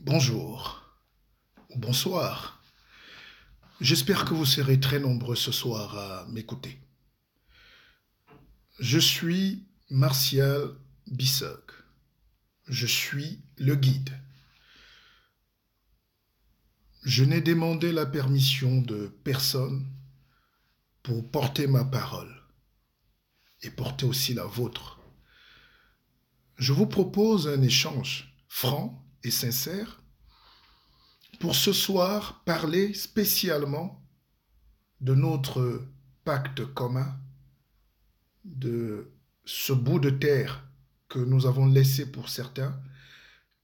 Bonjour ou bonsoir. J'espère que vous serez très nombreux ce soir à m'écouter. Je suis Martial Bissog. Je suis le guide. Je n'ai demandé la permission de personne pour porter ma parole et porter aussi la vôtre. Je vous propose un échange franc et sincère pour ce soir parler spécialement de notre pacte commun, de ce bout de terre que nous avons laissé pour certains,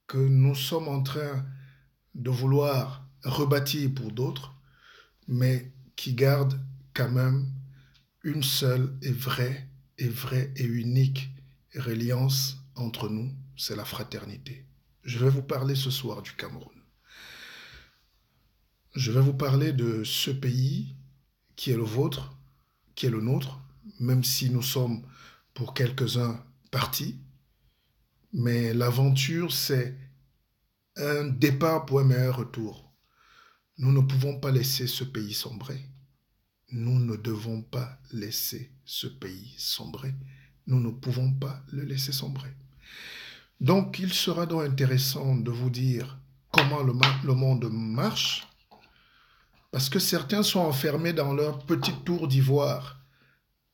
que nous sommes en train de vouloir rebâtir pour d'autres, mais qui garde quand même une seule et unique reliance entre nous, c'est la fraternité. Je vais vous parler ce soir du Cameroun. Je vais vous parler de ce pays qui est le vôtre, qui est le nôtre, même si nous sommes pour quelques-uns partis. Mais l'aventure, c'est un départ pour un meilleur retour. Nous ne pouvons pas laisser ce pays sombrer. Nous ne devons pas laisser ce pays sombrer. Nous ne pouvons pas le laisser sombrer. Donc, il sera donc intéressant de vous dire comment le monde marche, parce que certains sont enfermés dans leur petite tour d'ivoire,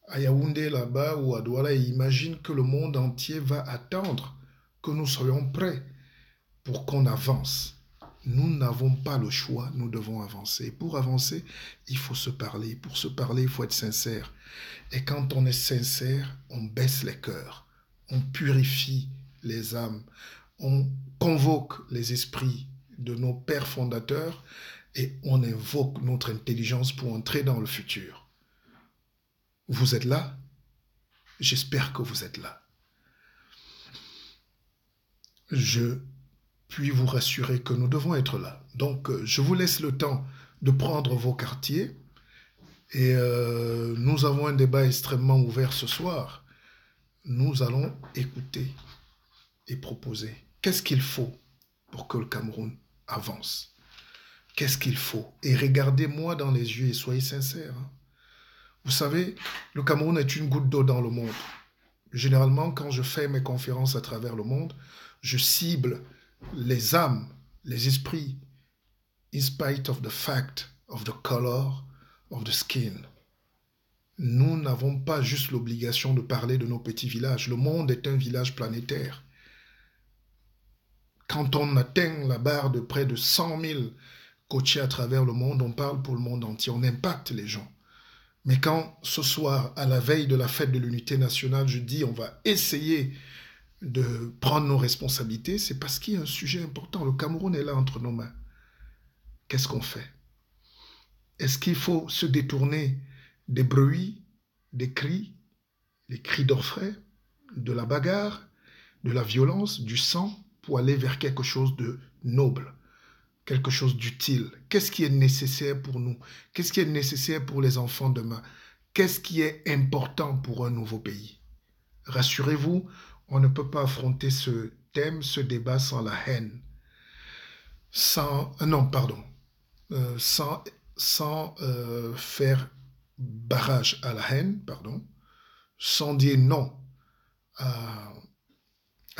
à Yaoundé là-bas ou à Douala, et imaginent que le monde entier va attendre que nous soyons prêts pour qu'on avance. Nous n'avons pas le choix, nous devons avancer. Et pour avancer, il faut se parler. Pour se parler, il faut être sincère. Et quand on est sincère, on baisse les cœurs, on purifie les âmes, on convoque les esprits de nos pères fondateurs et on invoque notre intelligence pour entrer dans le futur. Vous êtes là? J'espère que vous êtes là. Je puis vous rassurer que nous devons être là. Donc, je vous laisse le temps de prendre vos quartiers et nous avons un débat extrêmement ouvert ce soir. Nous allons écouter et proposer. Qu'est-ce qu'il faut pour que le Cameroun avance? Qu'est-ce qu'il faut? Et regardez-moi dans les yeux et soyez sincères. Vous savez, le Cameroun est une goutte d'eau dans le monde. Généralement, quand je fais mes conférences à travers le monde, je cible les âmes, les esprits, in spite of the fact of the color of the skin. Nous n'avons pas juste l'obligation de parler de nos petits villages. Le monde est un village planétaire. Quand on atteint la barre de près de 100 000 coachés à travers le monde, on parle pour le monde entier, on impacte les gens. Mais quand ce soir, à la veille de la fête de l'unité nationale, je dis on va essayer de prendre nos responsabilités, c'est parce qu'il y a un sujet important. Le Cameroun est là entre nos mains. Qu'est-ce qu'on fait? Est-ce qu'il faut se détourner des bruits, des cris, les cris d'orfraie, de la bagarre, de la violence, du sang, pour aller vers quelque chose de noble, quelque chose d'utile? Qu'est-ce qui est nécessaire pour nous? Qu'est-ce qui est nécessaire pour les enfants demain? Qu'est-ce qui est important pour un nouveau pays? Rassurez-vous, on ne peut pas affronter ce thème, ce débat sans la haine, sans faire barrage à la haine, sans dire non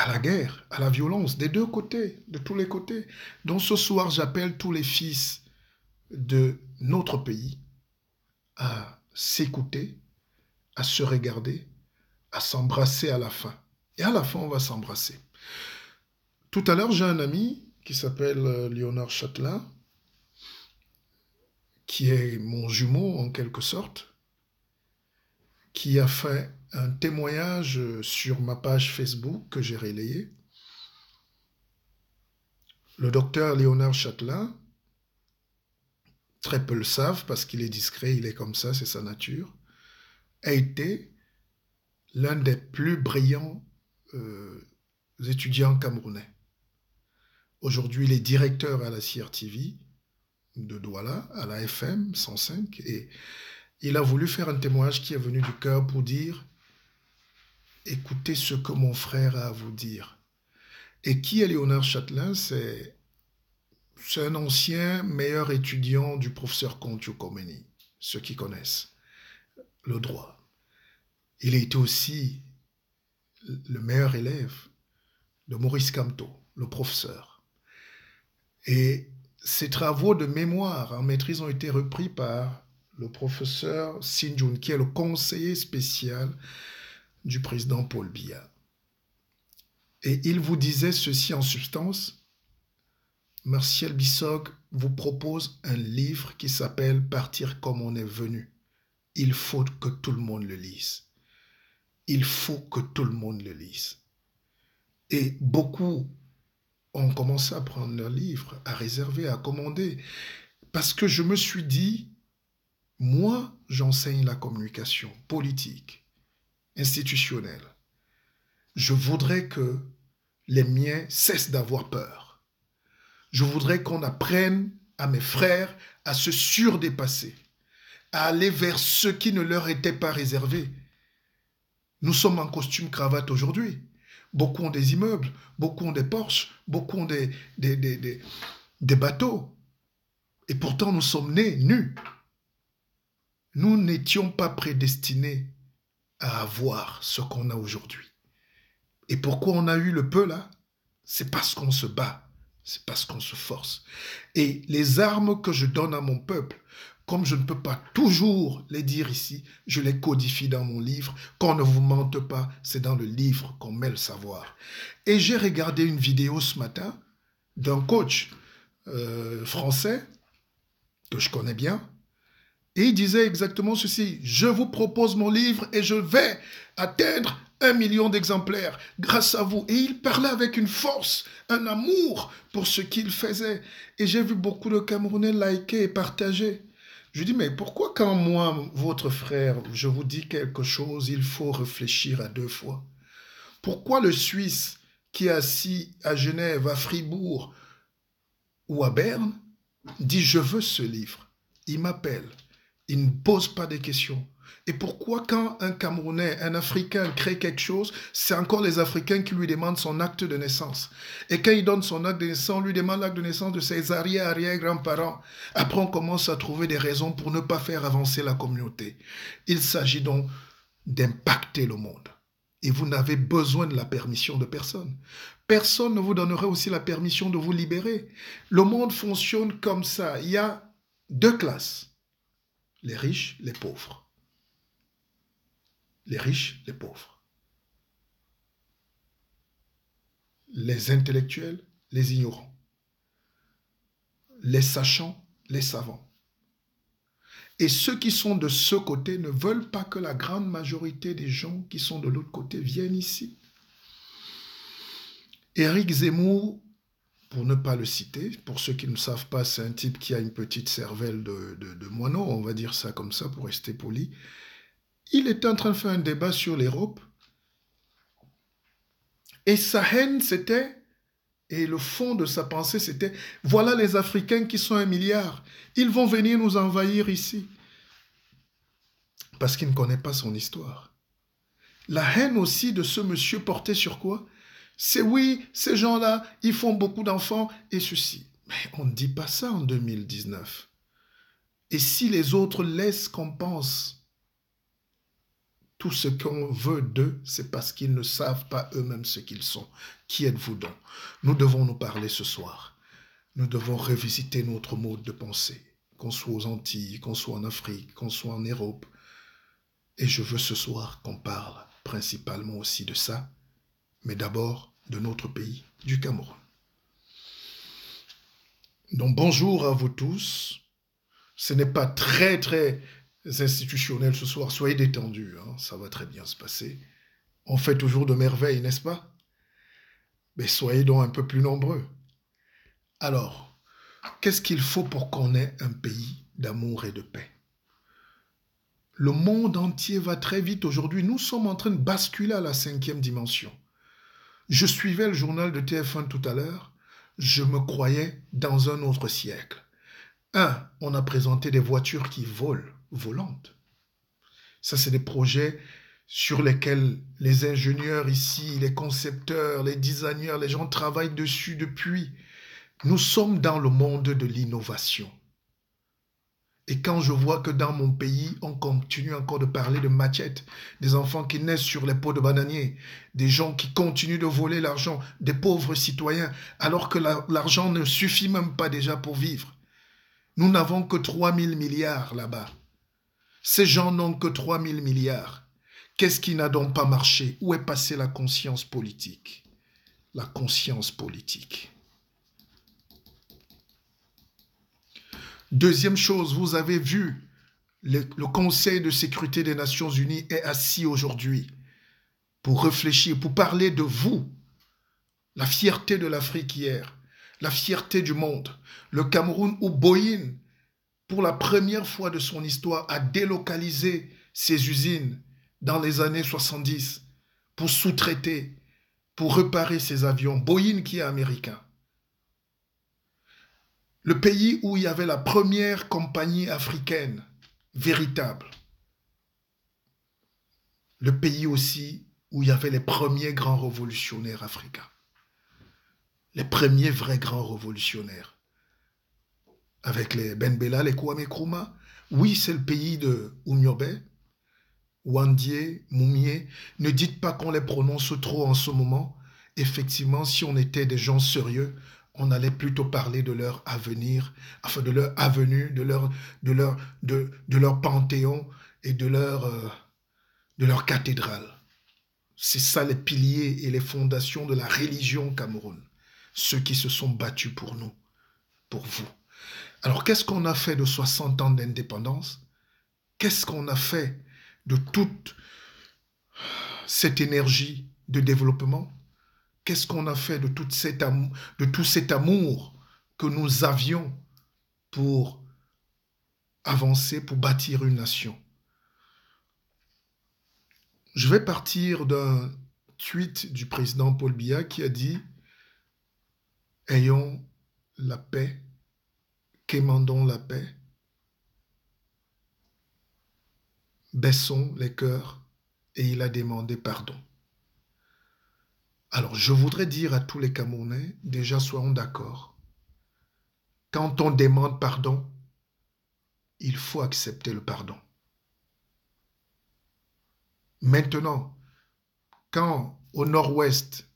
à la guerre, à la violence, des deux côtés, de tous les côtés. Donc ce soir, j'appelle tous les fils de notre pays à s'écouter, à se regarder, à s'embrasser à la fin. Et à la fin, on va s'embrasser. Tout à l'heure, j'ai un ami qui s'appelle Léonard Chatelain, qui est mon jumeau en quelque sorte, qui a fait un témoignage sur ma page Facebook que j'ai relayé. Le docteur Léonard Chatelain, très peu le savent parce qu'il est discret, il est comme ça, c'est sa nature, a été l'un des plus brillants étudiants camerounais. Aujourd'hui, il est directeur à la CRTV de Douala, à la FM 105, et il a voulu faire un témoignage qui est venu du cœur pour dire « Écoutez ce que mon frère a à vous dire ». Et qui est Léonard Chatelain? C'est C'est un ancien meilleur étudiant du professeur Kontio Komeni, ceux qui connaissent le droit. Il a été aussi le meilleur élève de Maurice Kamto, le professeur. Et ses travaux de mémoire en maîtrise ont été repris par le professeur Sin Jun, qui est le conseiller spécial du président Paul Biya. Et il vous disait ceci en substance: Martial Bissog vous propose un livre qui s'appelle « Partir comme on est venu ». Il faut que tout le monde le lise. Il faut que tout le monde le lise. Et beaucoup ont commencé à prendre leur livre, à réserver, à commander. Parce que je me suis dit, moi, j'enseigne la communication politique, institutionnelle. Je voudrais que les miens cessent d'avoir peur. Je voudrais qu'on apprenne à mes frères à se surdépasser, à aller vers ce qui ne leur était pas réservé. Nous sommes en costume cravate aujourd'hui. Beaucoup ont des immeubles, beaucoup ont des Porsche, beaucoup ont des bateaux. Et pourtant, nous sommes nés nus. Nous n'étions pas prédestinés à avoir ce qu'on a aujourd'hui. Et pourquoi on a eu le peu là? C'est parce qu'on se bat, c'est parce qu'on se force. Et les armes que je donne à mon peuple, comme je ne peux pas toujours les dire ici, je les codifie dans mon livre. Qu'on ne vous mente pas, c'est dans le livre qu'on met le savoir. Et j'ai regardé une vidéo ce matin d'un coach français que je connais bien. Et il disait exactement ceci: je vous propose mon livre et je vais atteindre 1 million d'exemplaires grâce à vous. Et il parlait avec une force, un amour pour ce qu'il faisait. Et j'ai vu beaucoup de Camerounais liker et partager. Je dis, mais pourquoi quand moi, votre frère, je vous dis quelque chose, il faut réfléchir à 2 fois? Pourquoi le Suisse qui est assis à Genève, à Fribourg ou à Berne dit, je veux ce livre? Il m'appelle, il ne pose pas de questions. Et pourquoi quand un Camerounais, un Africain crée quelque chose, c'est encore les Africains qui lui demandent son acte de naissance. Et quand il donne son acte de naissance, on lui demande l'acte de naissance de ses arrière-grands-parents. Après, on commence à trouver des raisons pour ne pas faire avancer la communauté. Il s'agit donc d'impacter le monde. Et vous n'avez besoin de la permission de personne. Personne ne vous donnerait aussi la permission de vous libérer. Le monde fonctionne comme ça. Il y a 2 classes. Les riches, les pauvres. Les riches, les pauvres. Les intellectuels, les ignorants. Les sachants, les savants. Et ceux qui sont de ce côté ne veulent pas que la grande majorité des gens qui sont de l'autre côté viennent ici. Éric Zemmour, pour ne pas le citer, pour ceux qui ne savent pas, c'est un type qui a une petite cervelle de moineau, on va dire ça comme ça pour rester poli. Il était en train de faire un débat sur l'Europe. Et sa haine, c'était, et le fond de sa pensée, c'était, voilà les Africains qui sont 1 milliard. Ils vont venir nous envahir ici. Parce qu'il ne connaît pas son histoire. La haine aussi de ce monsieur portait sur quoi? C'est oui, ces gens-là, ils font beaucoup d'enfants et ceci. Mais on ne dit pas ça en 2019. Et si les autres laissent qu'on pense tout ce qu'on veut d'eux, c'est parce qu'ils ne savent pas eux-mêmes ce qu'ils sont. Qui êtes-vous donc? Nous devons nous parler ce soir. Nous devons revisiter notre mode de pensée. Qu'on soit aux Antilles, qu'on soit en Afrique, qu'on soit en Europe. Et je veux ce soir qu'on parle principalement aussi de ça, mais d'abord de notre pays, du Cameroun. Donc bonjour à vous tous. Ce n'est pas très institutionnel ce soir. Soyez détendus, hein, ça va très bien se passer. On fait toujours de merveilles, n'est-ce pas? Mais soyez donc un peu plus nombreux. Alors, qu'est-ce qu'il faut pour qu'on ait un pays d'amour et de paix? Le monde entier va très vite aujourd'hui. Nous sommes en train de basculer à la 5e dimension. Je suivais le journal de TF1 tout à l'heure. Je me croyais dans un autre siècle. On a présenté des voitures qui volent, volantes. Ça, c'est des projets sur lesquels les ingénieurs ici, les concepteurs, les designers, les gens travaillent dessus depuis Nous sommes dans le monde de l'innovation. Et quand je vois que dans mon pays, on continue encore de parler de machettes, des enfants qui naissent sur les pots de bananiers, des gens qui continuent de voler l'argent des pauvres citoyens, alors que l'argent ne suffit même pas déjà pour vivre. Nous n'avons que 3 000 milliards là-bas. Ces gens n'ont que 3 000 milliards. Qu'est-ce qui n'a donc pas marché? Où est passée la conscience politique? La conscience politique. Deuxième chose, vous avez vu, le Conseil de sécurité des Nations Unies est assis aujourd'hui pour réfléchir, pour parler de vous, la fierté de l'Afrique hier, la fierté du monde. Le Cameroun où Boeing, pour la première fois de son histoire, a délocalisé ses usines dans les années 70 pour sous-traiter, pour réparer ses avions. Boeing qui est américain. Le pays où il y avait la première compagnie africaine véritable. Le pays aussi où il y avait les premiers grands révolutionnaires africains. Les premiers vrais grands révolutionnaires. Avec les Ben Bella, les Kwame Nkrumah. Oui, c'est le pays de Oumyobé, Wandie, Moumié. Ne dites pas qu'on les prononce trop en ce moment. Effectivement, si on était des gens sérieux, on allait plutôt parler de leur avenir, enfin de leur avenue, de leur panthéon et de leur cathédrale. C'est ça les piliers et les fondations de la religion au Cameroun. Ceux qui se sont battus pour nous, pour vous. Alors qu'est-ce qu'on a fait de 60 ans d'indépendance? Qu'est-ce qu'on a fait de toute cette énergie de développement? Qu'est-ce qu'on a fait de tout cet amour que nous avions pour avancer, pour bâtir une nation? Je vais partir d'un tweet du président Paul Biya qui a dit « Ayons la paix, quémandons la paix, baissons les cœurs » et il a demandé pardon. Alors, je voudrais dire à tous les Camerounais, déjà soyons d'accord. Quand on demande pardon, il faut accepter le pardon. Maintenant, quand au nord-ouest,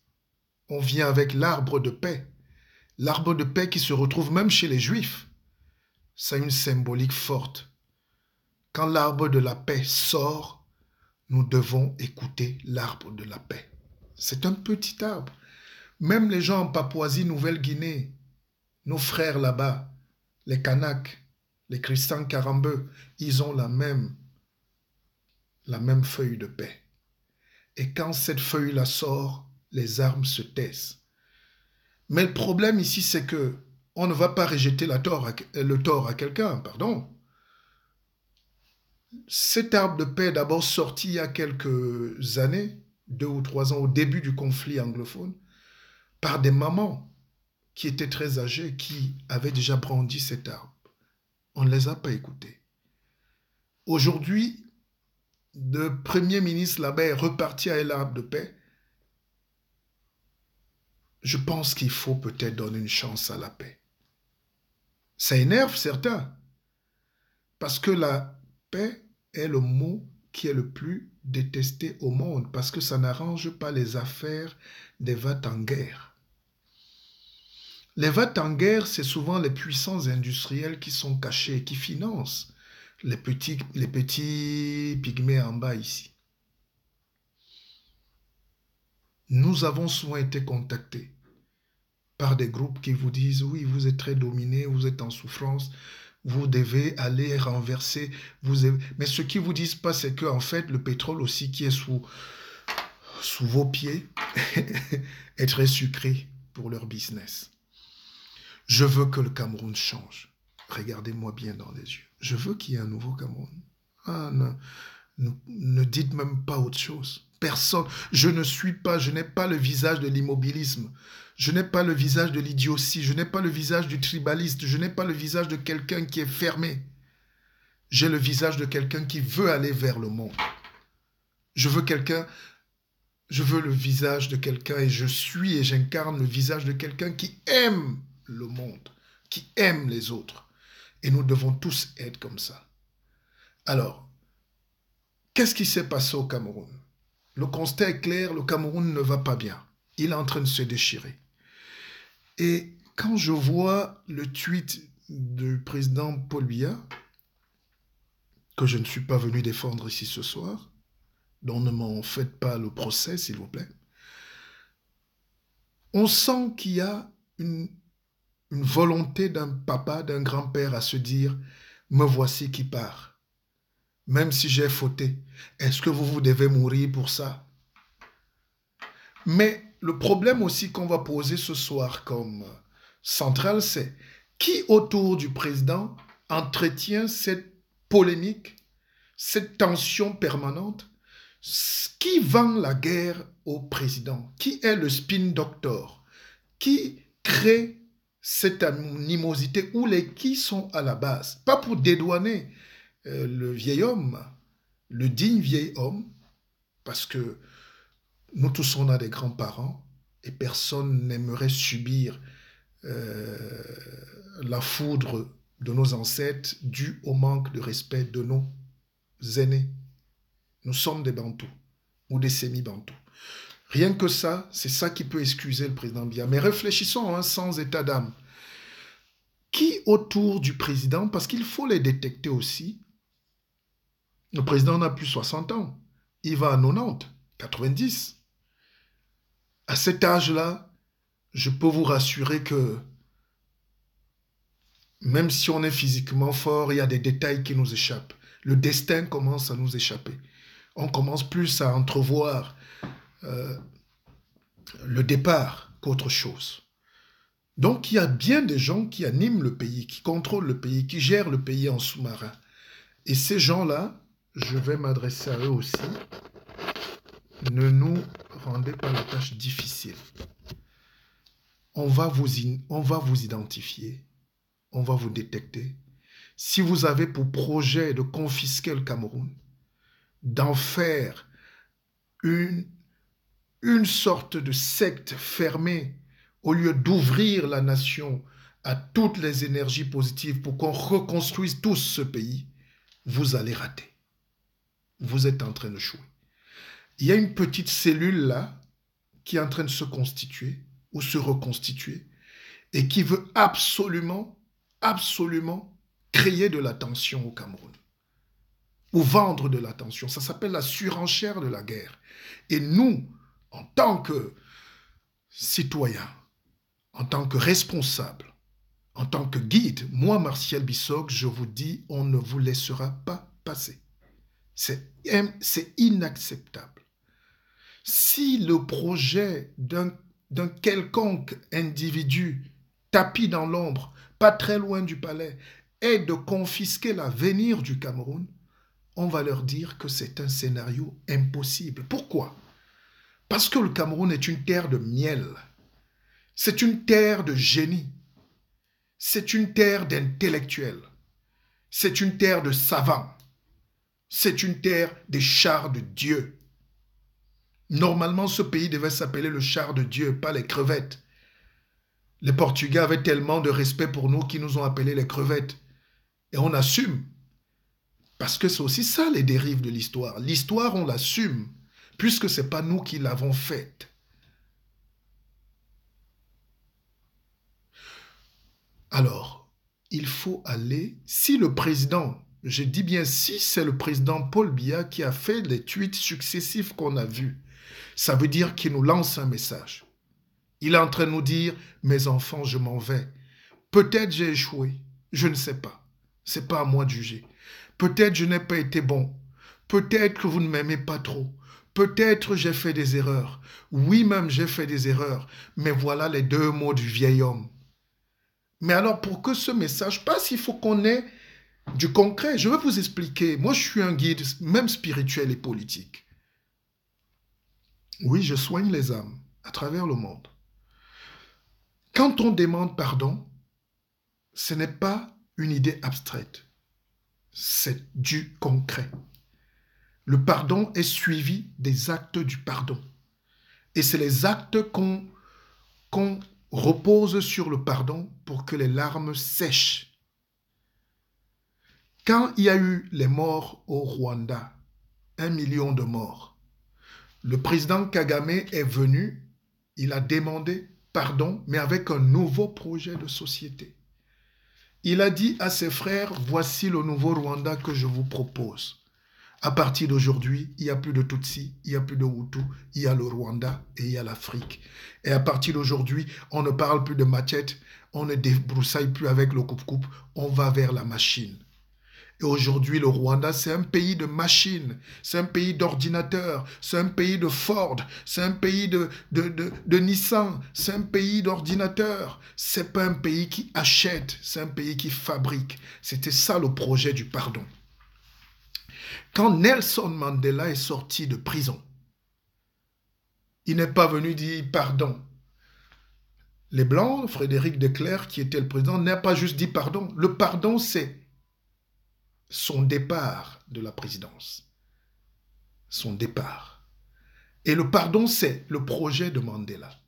on vient avec l'arbre de paix qui se retrouve même chez les Juifs, ça a une symbolique forte. Quand l'arbre de la paix sort, nous devons écouter l'arbre de la paix. C'est un petit arbre. Même les gens en Papouasie, Nouvelle-Guinée, nos frères là-bas, les Kanaks, les Christians Karambeu, ils ont la même feuille de paix. Et quand cette feuille-là sort, les armes se taisent. Mais le problème ici, c'est que on ne va pas rejeter le tort à quelqu'un, pardon. Cet arbre de paix est d'abord sorti il y a quelques années, 2 ou 3 ans, au début du conflit anglophone, par des mamans qui étaient très âgées, qui avaient déjà brandi cet arbre. On ne les a pas écoutés. Aujourd'hui, le Premier ministre là-bas est reparti à l'arbre de paix. Je pense qu'il faut peut-être donner une chance à la paix. Ça énerve certains, parce que la paix est le mot qui est le plus détesté au monde, parce que ça n'arrange pas les affaires des va-t-en-guerre. Les va-t-en-guerre, c'est souvent les puissants industriels qui sont cachés, qui financent les petits pygmées en bas ici. Nous avons souvent été contactés par des groupes qui vous disent « Oui, vous êtes très dominés, vous êtes en souffrance, vous devez aller renverser. » Mais ce qu'ils ne vous disent pas, c'est qu'en fait, le pétrole aussi qui est sous vos pieds est très sucré pour leur business. Je veux que le Cameroun change. Regardez-moi bien dans les yeux. Je veux qu'il y ait un nouveau Cameroun. Ah, ne dites même pas autre chose. Personne. Je n'ai pas le visage de l'immobilisme. Je n'ai pas le visage de l'idiotie. Je n'ai pas le visage du tribaliste. Je n'ai pas le visage de quelqu'un qui est fermé. J'ai le visage de quelqu'un qui veut aller vers le monde. Je veux le visage de quelqu'un et je suis et j'incarne le visage de quelqu'un qui aime le monde, qui aime les autres. Et nous devons tous être comme ça. Alors, qu'est-ce qui s'est passé au Cameroun? Le constat est clair, le Cameroun ne va pas bien. Il est en train de se déchirer. Et quand je vois le tweet du président Paul Biya, que je ne suis pas venu défendre ici ce soir, dont ne m'en faites pas le procès, s'il vous plaît, on sent qu'il y a une volonté d'un papa, d'un grand-père à se dire « me voici qui part ». Même si j'ai fauté, est-ce que vous devez mourir pour ça? Mais le problème aussi qu'on va poser ce soir comme central, c'est qui autour du président entretient cette polémique, cette tension permanente? Qui vend la guerre au président? Qui est le spin doctor? Qui crée cette animosité ou qui sont à la base? Pas pour dédouaner le vieil homme, le digne vieil homme, parce que nous tous on a des grands-parents et personne n'aimerait subir la foudre de nos ancêtres due au manque de respect de nos aînés. Nous sommes des Bantous ou des semi-Bantous. Rien que ça, c'est ça qui peut excuser le président Biya. Mais réfléchissons sans état d'âme. Qui autour du président, parce qu'il faut les détecter aussi, le président n'a plus 60 ans, il va à 90, 90. À cet âge-là, je peux vous rassurer que même si on est physiquement fort, il y a des détails qui nous échappent. Le destin commence à nous échapper. On commence plus à entrevoir le départ qu'autre chose. Donc il y a bien des gens qui animent le pays, qui contrôlent le pays, qui gèrent le pays en sous-marin. Et ces gens-là, je vais m'adresser à eux aussi, ne nous rendez pas la tâche difficile. On va vous identifier, on va vous détecter. Si vous avez pour projet de confisquer le Cameroun, d'en faire une sorte de secte fermée, au lieu d'ouvrir la nation à toutes les énergies positives pour qu'on reconstruise tous ce pays, vous allez rater. Vous êtes en train de jouer. Il y a une petite cellule là qui est en train de se constituer ou se reconstituer et qui veut absolument créer de la tension au Cameroun ou vendre de la tension. Ça s'appelle la surenchère de la guerre. Et nous, en tant que citoyens, en tant que responsables, en tant que guide, moi, Martial Bissok, je vous dis, on ne vous laissera pas passer. C'est inacceptable. Si le projet d'un quelconque individu tapis dans l'ombre, pas très loin du palais, est de confisquer l'avenir du Cameroun, on va leur dire que c'est un scénario impossible. Pourquoi? Parce que le Cameroun est une terre de miel. C'est une terre de génie. C'est une terre d'intellectuels. C'est une terre de savants. C'est une terre des chars de Dieu. Normalement, ce pays devait s'appeler le char de Dieu, pas les crevettes. Les Portugais avaient tellement de respect pour nous qu'ils nous ont appelés les crevettes. Et on assume. Parce que c'est aussi ça les dérives de l'histoire. L'histoire, on l'assume, puisque ce n'est pas nous qui l'avons faite. Alors, il faut aller, si le président, je dis bien si c'est le président Paul Biya qui a fait les tweets successifs qu'on a vus, ça veut dire qu'il nous lance un message. Il est en train de nous dire, mes enfants, je m'en vais. Peut-être j'ai échoué, je ne sais pas. Ce n'est pas à moi de juger. Peut-être je n'ai pas été bon. Peut-être que vous ne m'aimez pas trop. Peut-être j'ai fait des erreurs. Oui, même j'ai fait des erreurs. Mais voilà les deux mots du vieil homme. Mais alors, pour que ce message passe, il faut qu'on ait du concret. Je vais vous expliquer. Moi, je suis un guide, même spirituel et politique. Oui, je soigne les âmes à travers le monde. Quand on demande pardon, ce n'est pas une idée abstraite. C'est du concret. Le pardon est suivi des actes du pardon. Et c'est les actes qu'on repose sur le pardon pour que les larmes sèchent. Quand il y a eu les morts au Rwanda, 1 million de morts, le président Kagame est venu, il a demandé pardon, mais avec un nouveau projet de société. Il a dit à ses frères, voici le nouveau Rwanda que je vous propose. À partir d'aujourd'hui, il n'y a plus de Tutsi, il n'y a plus de Hutu, il y a le Rwanda et il y a l'Afrique. Et à partir d'aujourd'hui, on ne parle plus de machette, on ne débroussaille plus avec le coupe-coupe, on va vers la machine. Et aujourd'hui, le Rwanda, c'est un pays de machines, c'est un pays d'ordinateurs, c'est un pays de Ford, c'est un pays de Nissan, c'est un pays d'ordinateurs. C'est pas un pays qui achète, c'est un pays qui fabrique. C'était ça le projet du pardon. Quand Nelson Mandela est sorti de prison, il n'est pas venu dire pardon. Les Blancs, Frédéric de Klerk, qui était le président, n'a pas juste dit pardon. Le pardon, c'est son départ de la présidence. Son départ. Et le pardon, c'est le projet de Mandela.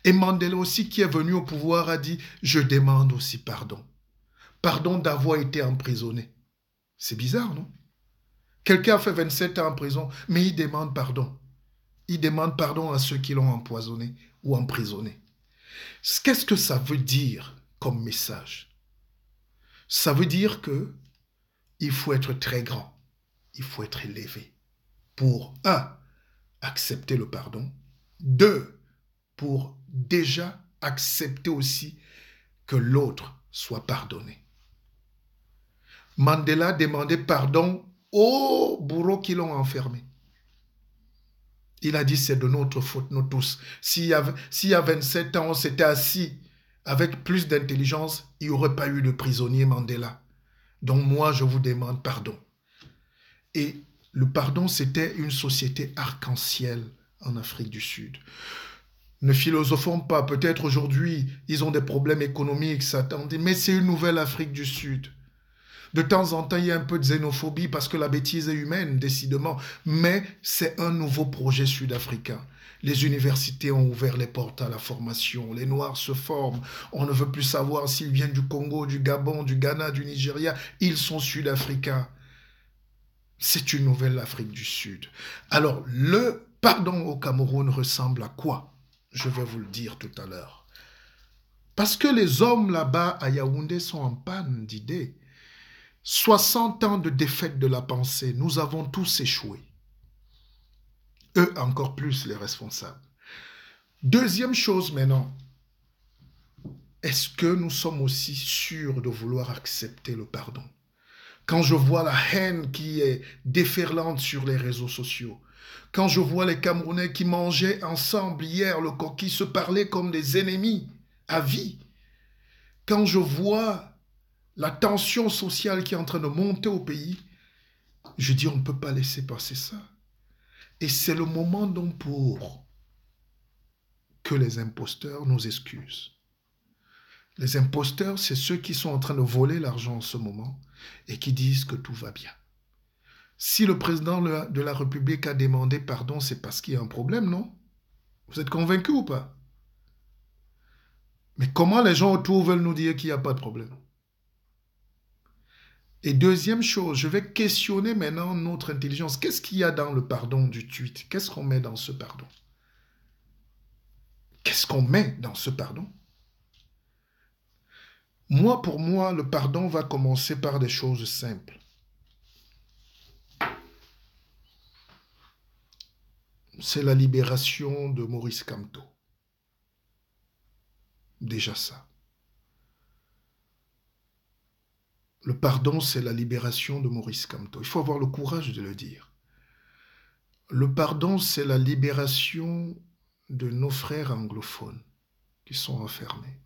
Et Mandela aussi, qui est venu au pouvoir, a dit « Je demande aussi pardon. Pardon d'avoir été emprisonné. » C'est bizarre, non? Quelqu'un a fait 27 ans en prison, mais il demande pardon. Il demande pardon à ceux qui l'ont empoisonné ou emprisonné. Qu'est-ce que ça veut dire comme message? Ça veut dire que il faut être très grand, il faut être élevé pour, 1, accepter le pardon, 2, pour déjà accepter aussi que l'autre soit pardonné. Mandela demandait pardon aux bourreaux qui l'ont enfermé. Il a dit c'est de notre faute, nous tous. S'il y a 27 ans, on s'était assis avec plus d'intelligence, il n'y aurait pas eu de prisonnier Mandela. Donc moi, je vous demande pardon. Et le pardon, c'était une société arc-en-ciel en Afrique du Sud. Ne philosophons pas, peut-être aujourd'hui, ils ont des problèmes économiques, mais c'est une nouvelle Afrique du Sud. De temps en temps, il y a un peu de xénophobie parce que la bêtise est humaine, décidément, mais c'est un nouveau projet sud-africain. Les universités ont ouvert les portes à la formation, les Noirs se forment, on ne veut plus savoir s'ils viennent du Congo, du Gabon, du Ghana, du Nigeria, ils sont sud-africains. C'est une nouvelle Afrique du Sud. Alors, le pardon au Cameroun ressemble à quoi? Je vais vous le dire tout à l'heure. Parce que les hommes là-bas à Yaoundé sont en panne d'idées. 60 ans de défaite de la pensée, nous avons tous échoué. Eux encore plus les responsables. Deuxième chose maintenant, est-ce que nous sommes aussi sûrs de vouloir accepter le pardon? Quand je vois la haine qui est déferlante sur les réseaux sociaux, quand je vois les Camerounais qui mangeaient ensemble hier le coquille, se parlaient comme des ennemis à vie, quand je vois la tension sociale qui est en train de monter au pays, je dis on ne peut pas laisser passer ça. Et c'est le moment donc pour que les imposteurs nous excusent. Les imposteurs, c'est ceux qui sont en train de voler l'argent en ce moment et qui disent que tout va bien. Si le président de la République a demandé pardon, c'est parce qu'il y a un problème, non? Vous êtes convaincus ou pas? Mais comment les gens autour veulent nous dire qu'il n'y a pas de problème? Et deuxième chose, je vais questionner maintenant notre intelligence. Qu'est-ce qu'il y a dans le pardon du tweet? Qu'est-ce qu'on met dans ce pardon? Qu'est-ce qu'on met dans ce pardon? Moi, pour moi, le pardon va commencer par des choses simples. C'est la libération de Maurice Kamto. Déjà ça. Le pardon, c'est la libération de Maurice Kamto. Il faut avoir le courage de le dire. Le pardon, c'est la libération de nos frères anglophones qui sont enfermés.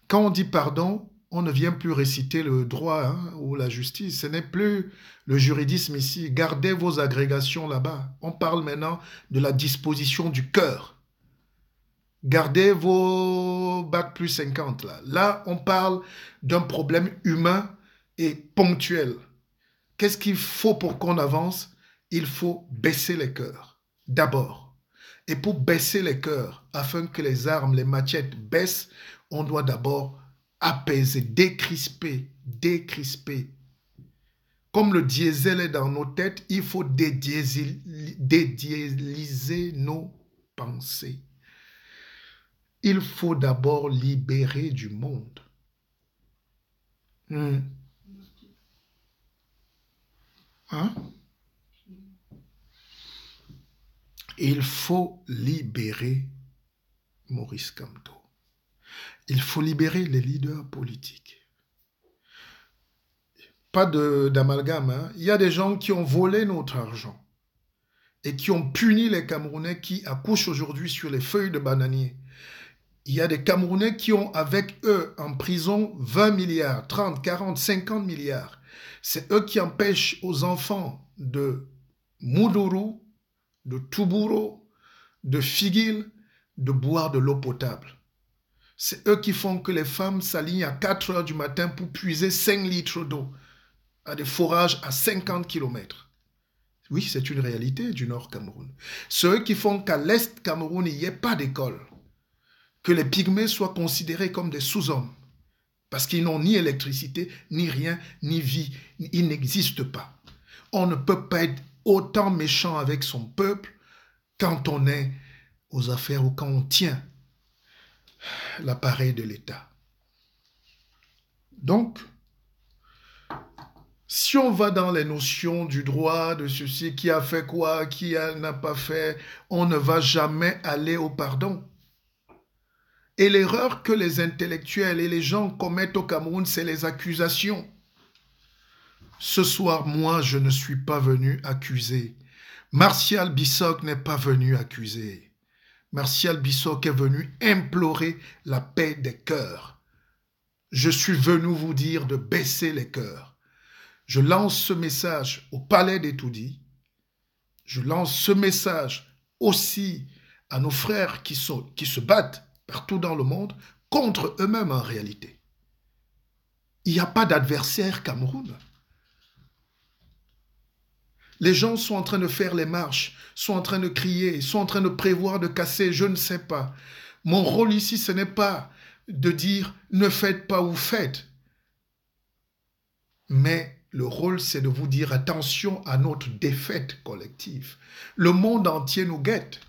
Quand on dit pardon, on ne vient plus réciter le droit ou la justice. Ce n'est plus le juridisme ici. Gardez vos agrégations là-bas. On parle maintenant de la disposition du cœur. Gardez vos bac plus 50 là. Là, on parle d'un problème humain et ponctuel. Qu'est-ce qu'il faut pour qu'on avance? Il faut baisser les cœurs, d'abord. Et pour baisser les cœurs, afin que les armes, les machettes baissent, on doit d'abord apaiser, décrisper, décrisper. Comme le diesel est dans nos têtes, il faut dédiéliser nos pensées. Il faut d'abord libérer du monde. Hein? Il faut libérer Maurice Kamto. Il faut libérer les leaders politiques. Pas d'amalgame. Hein? Il y a des gens qui ont volé notre argent et qui ont puni les Camerounais qui accouchent aujourd'hui sur les feuilles de bananier. Il y a des Camerounais qui ont avec eux en prison 20 milliards, 30, 40, 50 milliards. C'est eux qui empêchent aux enfants de Moudourou, de Toubouro, de Figuil, de boire de l'eau potable. C'est eux qui font que les femmes s'alignent à 4 heures du matin pour puiser 5 litres d'eau à des forages à 50 km. Oui, c'est une réalité du Nord Cameroun. C'est eux qui font qu'à l'Est Cameroun, il n'y ait pas d'école. Que les pygmées soient considérés comme des sous-hommes. Parce qu'ils n'ont ni électricité, ni rien, ni vie. Ils n'existent pas. On ne peut pas être autant méchant avec son peuple quand on est aux affaires ou quand on tient l'appareil de l'État. Donc, si on va dans les notions du droit, de ceci, qui a fait quoi, qui n'a pas fait, on ne va jamais aller au pardon. Et l'erreur que les intellectuels et les gens commettent au Cameroun, c'est les accusations. Ce soir, moi, je ne suis pas venu accuser. Martial Bissock n'est pas venu accuser. Martial Bissock est venu implorer la paix des cœurs. Je suis venu vous dire de baisser les cœurs. Je lance ce message au Palais des Toudis. Je lance ce message aussi à nos frères qui se battent partout dans le monde contre eux-mêmes en réalité. Il n'y a pas d'adversaire Cameroun. Les gens sont en train de faire les marches, sont en train de crier, sont en train de prévoir de casser, je ne sais pas. Mon rôle ici, ce n'est pas de dire ne faites pas ou faites. Mais le rôle, c'est de vous dire attention à notre défaite collective. Le monde entier nous guette.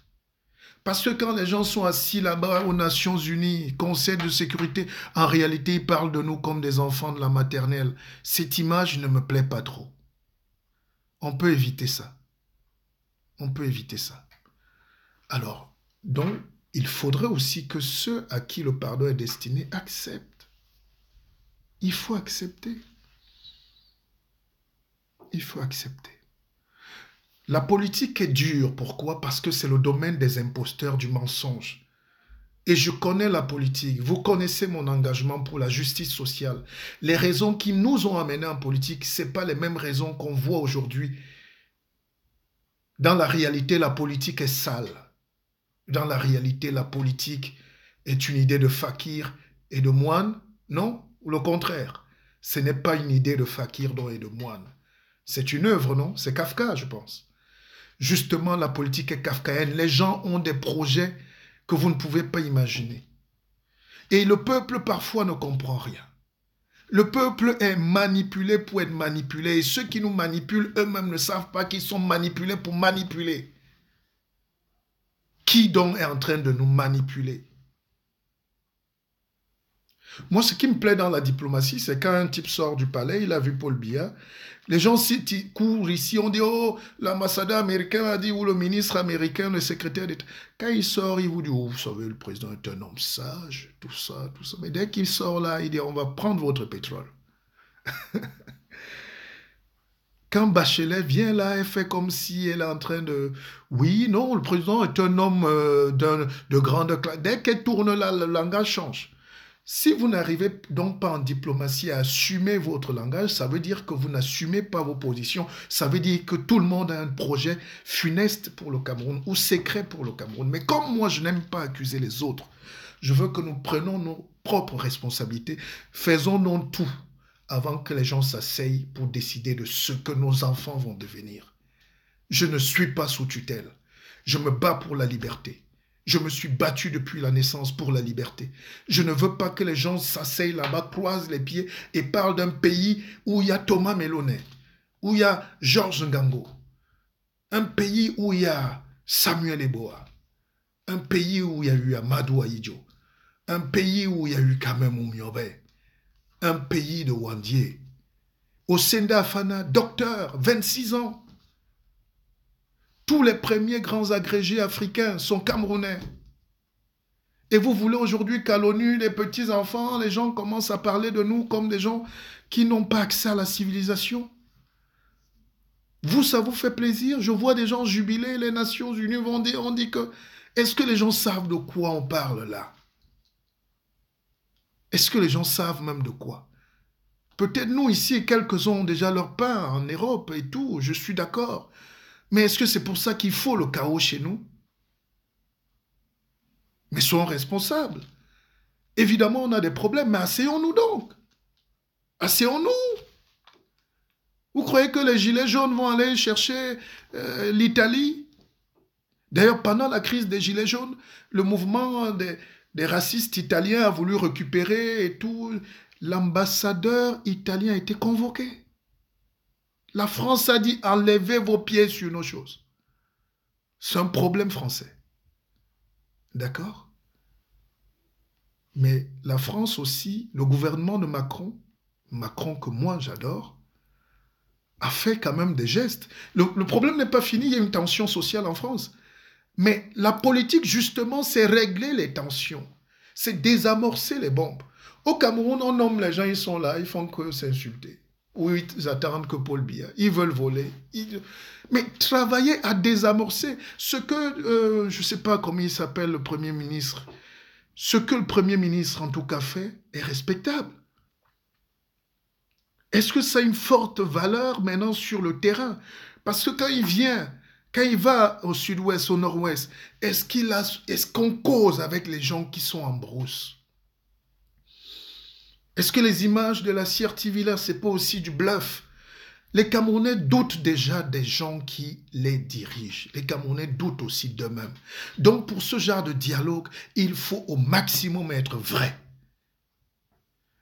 Parce que quand les gens sont assis là-bas aux Nations Unies, Conseil de sécurité, en réalité, ils parlent de nous comme des enfants de la maternelle. Cette image ne me plaît pas trop. On peut éviter ça. On peut éviter ça. Alors, donc, il faudrait aussi que ceux à qui le pardon est destiné acceptent. Il faut accepter. Il faut accepter. La politique est dure. Pourquoi? Parce que c'est le domaine des imposteurs, du mensonge. Et je connais la politique. Vous connaissez mon engagement pour la justice sociale. Les raisons qui nous ont amenés en politique, ce n'est pas les mêmes raisons qu'on voit aujourd'hui. Dans la réalité, la politique est sale. Dans la réalité, la politique est une idée de fakir et de moine. Non, ou le contraire. Ce n'est pas une idée de fakir et de moine. C'est une œuvre, non? C'est Kafka, je pense. Justement, la politique est kafkaïenne. Les gens ont des projets que vous ne pouvez pas imaginer. Et le peuple, parfois, ne comprend rien. Le peuple est manipulé pour être manipulé. Et ceux qui nous manipulent, eux-mêmes ne savent pas qu'ils sont manipulés pour manipuler. Qui donc est en train de nous manipuler? Moi, ce qui me plaît dans la diplomatie, c'est quand un type sort du palais, il a vu Paul Biya, les gens courent ici, on dit, oh, l'ambassadeur américain a dit, ou le ministre américain, le secrétaire d'État. Quand il sort, il vous dit, oh, vous savez, le président est un homme sage, tout ça, tout ça. Mais dès qu'il sort là, il dit, on va prendre votre pétrole. Quand Bachelet vient là, elle fait comme si elle est en train de... Oui, non, le président est un homme de grande classe. Dès qu'elle tourne là, le langage change. Si vous n'arrivez donc pas en diplomatie à assumer votre langage, ça veut dire que vous n'assumez pas vos positions. Ça veut dire que tout le monde a un projet funeste pour le Cameroun ou secret pour le Cameroun. Mais comme moi, je n'aime pas accuser les autres, je veux que nous prenions nos propres responsabilités. Faisons-nous tout avant que les gens s'asseyent pour décider de ce que nos enfants vont devenir. Je ne suis pas sous tutelle. Je me bats pour la liberté. Je me suis battu depuis la naissance pour la liberté. Je ne veux pas que les gens s'asseyent là-bas, croisent les pieds et parlent d'un pays où il y a Thomas Mélonet, où il y a Georges Ngango, un pays où il y a Samuel Eboa, un pays où il y a eu Amadou Ahidjo, un pays où il y a eu Kamem Oumiobe, un pays de Wandier. Osenda Afana, docteur, 26 ans. Tous les premiers grands agrégés africains sont camerounais. Et vous voulez aujourd'hui qu'à l'ONU, les petits-enfants, les gens commencent à parler de nous comme des gens qui n'ont pas accès à la civilisation. Vous, ça vous fait plaisir? Je vois des gens jubiler, les Nations Unies vont dire, on dit que... Est-ce que les gens savent de quoi on parle là? Est-ce que les gens savent même de quoi? Peut-être nous ici, quelques-uns ont déjà leur pain en Europe et tout, je suis d'accord. Mais est-ce que c'est pour ça qu'il faut le chaos chez nous? Mais soyons responsables. Évidemment, on a des problèmes, mais asseyons-nous donc. Asseyons-nous. Vous croyez que les gilets jaunes vont aller chercher l'Italie? D'ailleurs, pendant la crise des gilets jaunes, le mouvement des racistes italiens a voulu récupérer et tout. L'ambassadeur italien a été convoqué. La France a dit, enlevez vos pieds sur nos choses. C'est un problème français. D'accord? Mais la France aussi, le gouvernement de Macron, Macron que moi j'adore, a fait quand même des gestes. Le problème n'est pas fini, il y a une tension sociale en France. Mais la politique, justement, c'est régler les tensions. C'est désamorcer les bombes. Au Cameroun, on nomme les gens, ils sont là, ils font que s'insulter. Ou ils attendent que Paul Biya. Ils veulent voler. Mais travailler à désamorcer ce que, je ne sais pas comment il s'appelle le Premier ministre, ce que le Premier ministre en tout cas fait est respectable. Est-ce que ça a une forte valeur maintenant sur le terrain? Parce que quand il vient, quand il va au sud-ouest, au nord-ouest, est-ce qu'on cause avec les gens qui sont en brousse? Est-ce que les images de la Sierra Village, c'est pas aussi du bluff? Les Camerounais doutent déjà des gens qui les dirigent. Les Camerounais doutent aussi d'eux-mêmes. Donc pour ce genre de dialogue, il faut au maximum être vrai.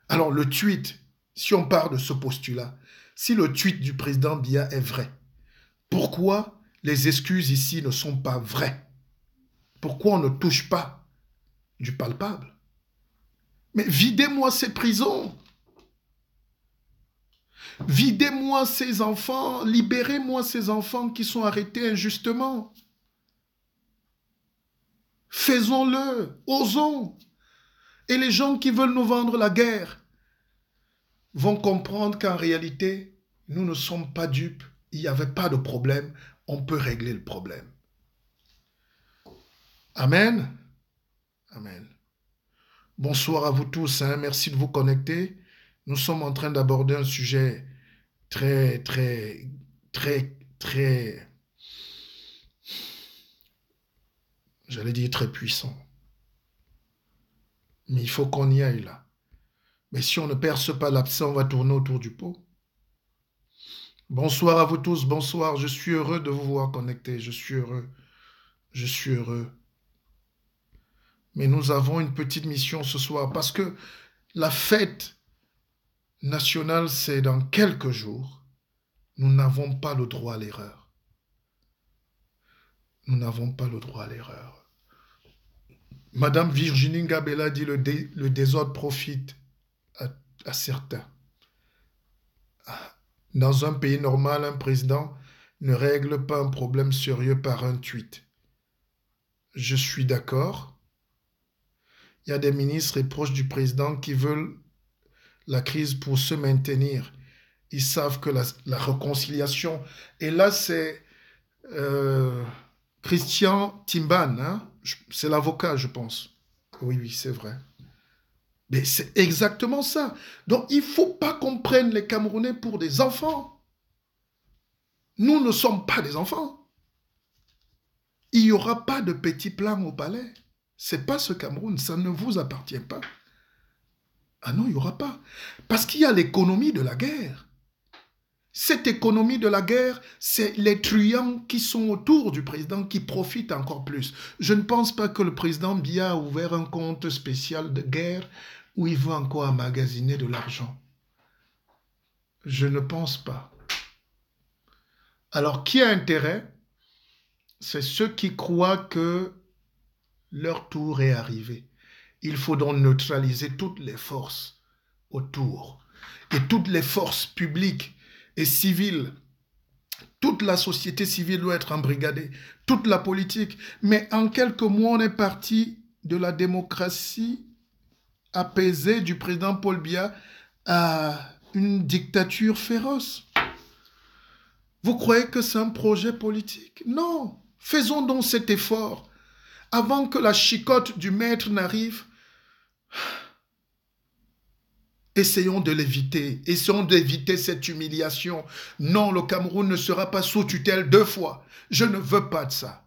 Alors le tweet, si on part de ce postulat, si le tweet du président Biya est vrai, pourquoi les excuses ici ne sont pas vraies? Pourquoi on ne touche pas du palpable? Mais videz-moi ces prisons. Videz-moi ces enfants. Libérez-moi ces enfants qui sont arrêtés injustement. Faisons-le. Osons. Et les gens qui veulent nous vendre la guerre vont comprendre qu'en réalité, nous ne sommes pas dupes. Il n'y avait pas de problème. On peut régler le problème. Amen. Amen. Bonsoir à vous tous, hein. Merci de vous connecter. Nous sommes en train d'aborder un sujet très, j'allais dire très puissant. Mais il faut qu'on y aille là. Mais si on ne perce pas l'abcès, on va tourner autour du pot. Bonsoir à vous tous, bonsoir. Je suis heureux de vous voir connectés. Je suis heureux. Je suis heureux. Mais nous avons une petite mission ce soir parce que la fête nationale, c'est dans quelques jours. Nous n'avons pas le droit à l'erreur. Nous n'avons pas le droit à l'erreur. Madame Virginie Ngabella dit le désordre profite à certains. Dans un pays normal, un président ne règle pas un problème sérieux par un tweet. Je suis d'accord. Il y a des ministres et proches du président qui veulent la crise pour se maintenir. Ils savent que la réconciliation... Et là, c'est Christian Timban, hein? C'est l'avocat, je pense. Oui, c'est vrai. Mais c'est exactement ça. Donc, il ne faut pas qu'on prenne les Camerounais pour des enfants. Nous ne sommes pas des enfants. Il n'y aura pas de petits plans au palais. Ce n'est pas ce Cameroun, ça ne vous appartient pas. Ah non, il n'y aura pas. Parce qu'il y a l'économie de la guerre. Cette économie de la guerre, c'est les truands qui sont autour du président qui profitent encore plus. Je ne pense pas que le président Biya a ouvert un compte spécial de guerre où il veut encore emmagasiner de l'argent. Je ne pense pas. Alors, qui a intérêt? C'est ceux qui croient que leur tour est arrivé. Il faut donc neutraliser toutes les forces autour. Et toutes les forces publiques et civiles. Toute la société civile doit être embrigadée. Toute la politique. Mais en quelques mois, on est parti de la démocratie apaisée du président Paul Biya à une dictature féroce. Vous croyez que c'est un projet politique? Non. Faisons donc cet effort. Avant que la chicote du maître n'arrive, essayons de l'éviter. Essayons d'éviter cette humiliation. Non, le Cameroun ne sera pas sous tutelle 2 fois. Je ne veux pas de ça.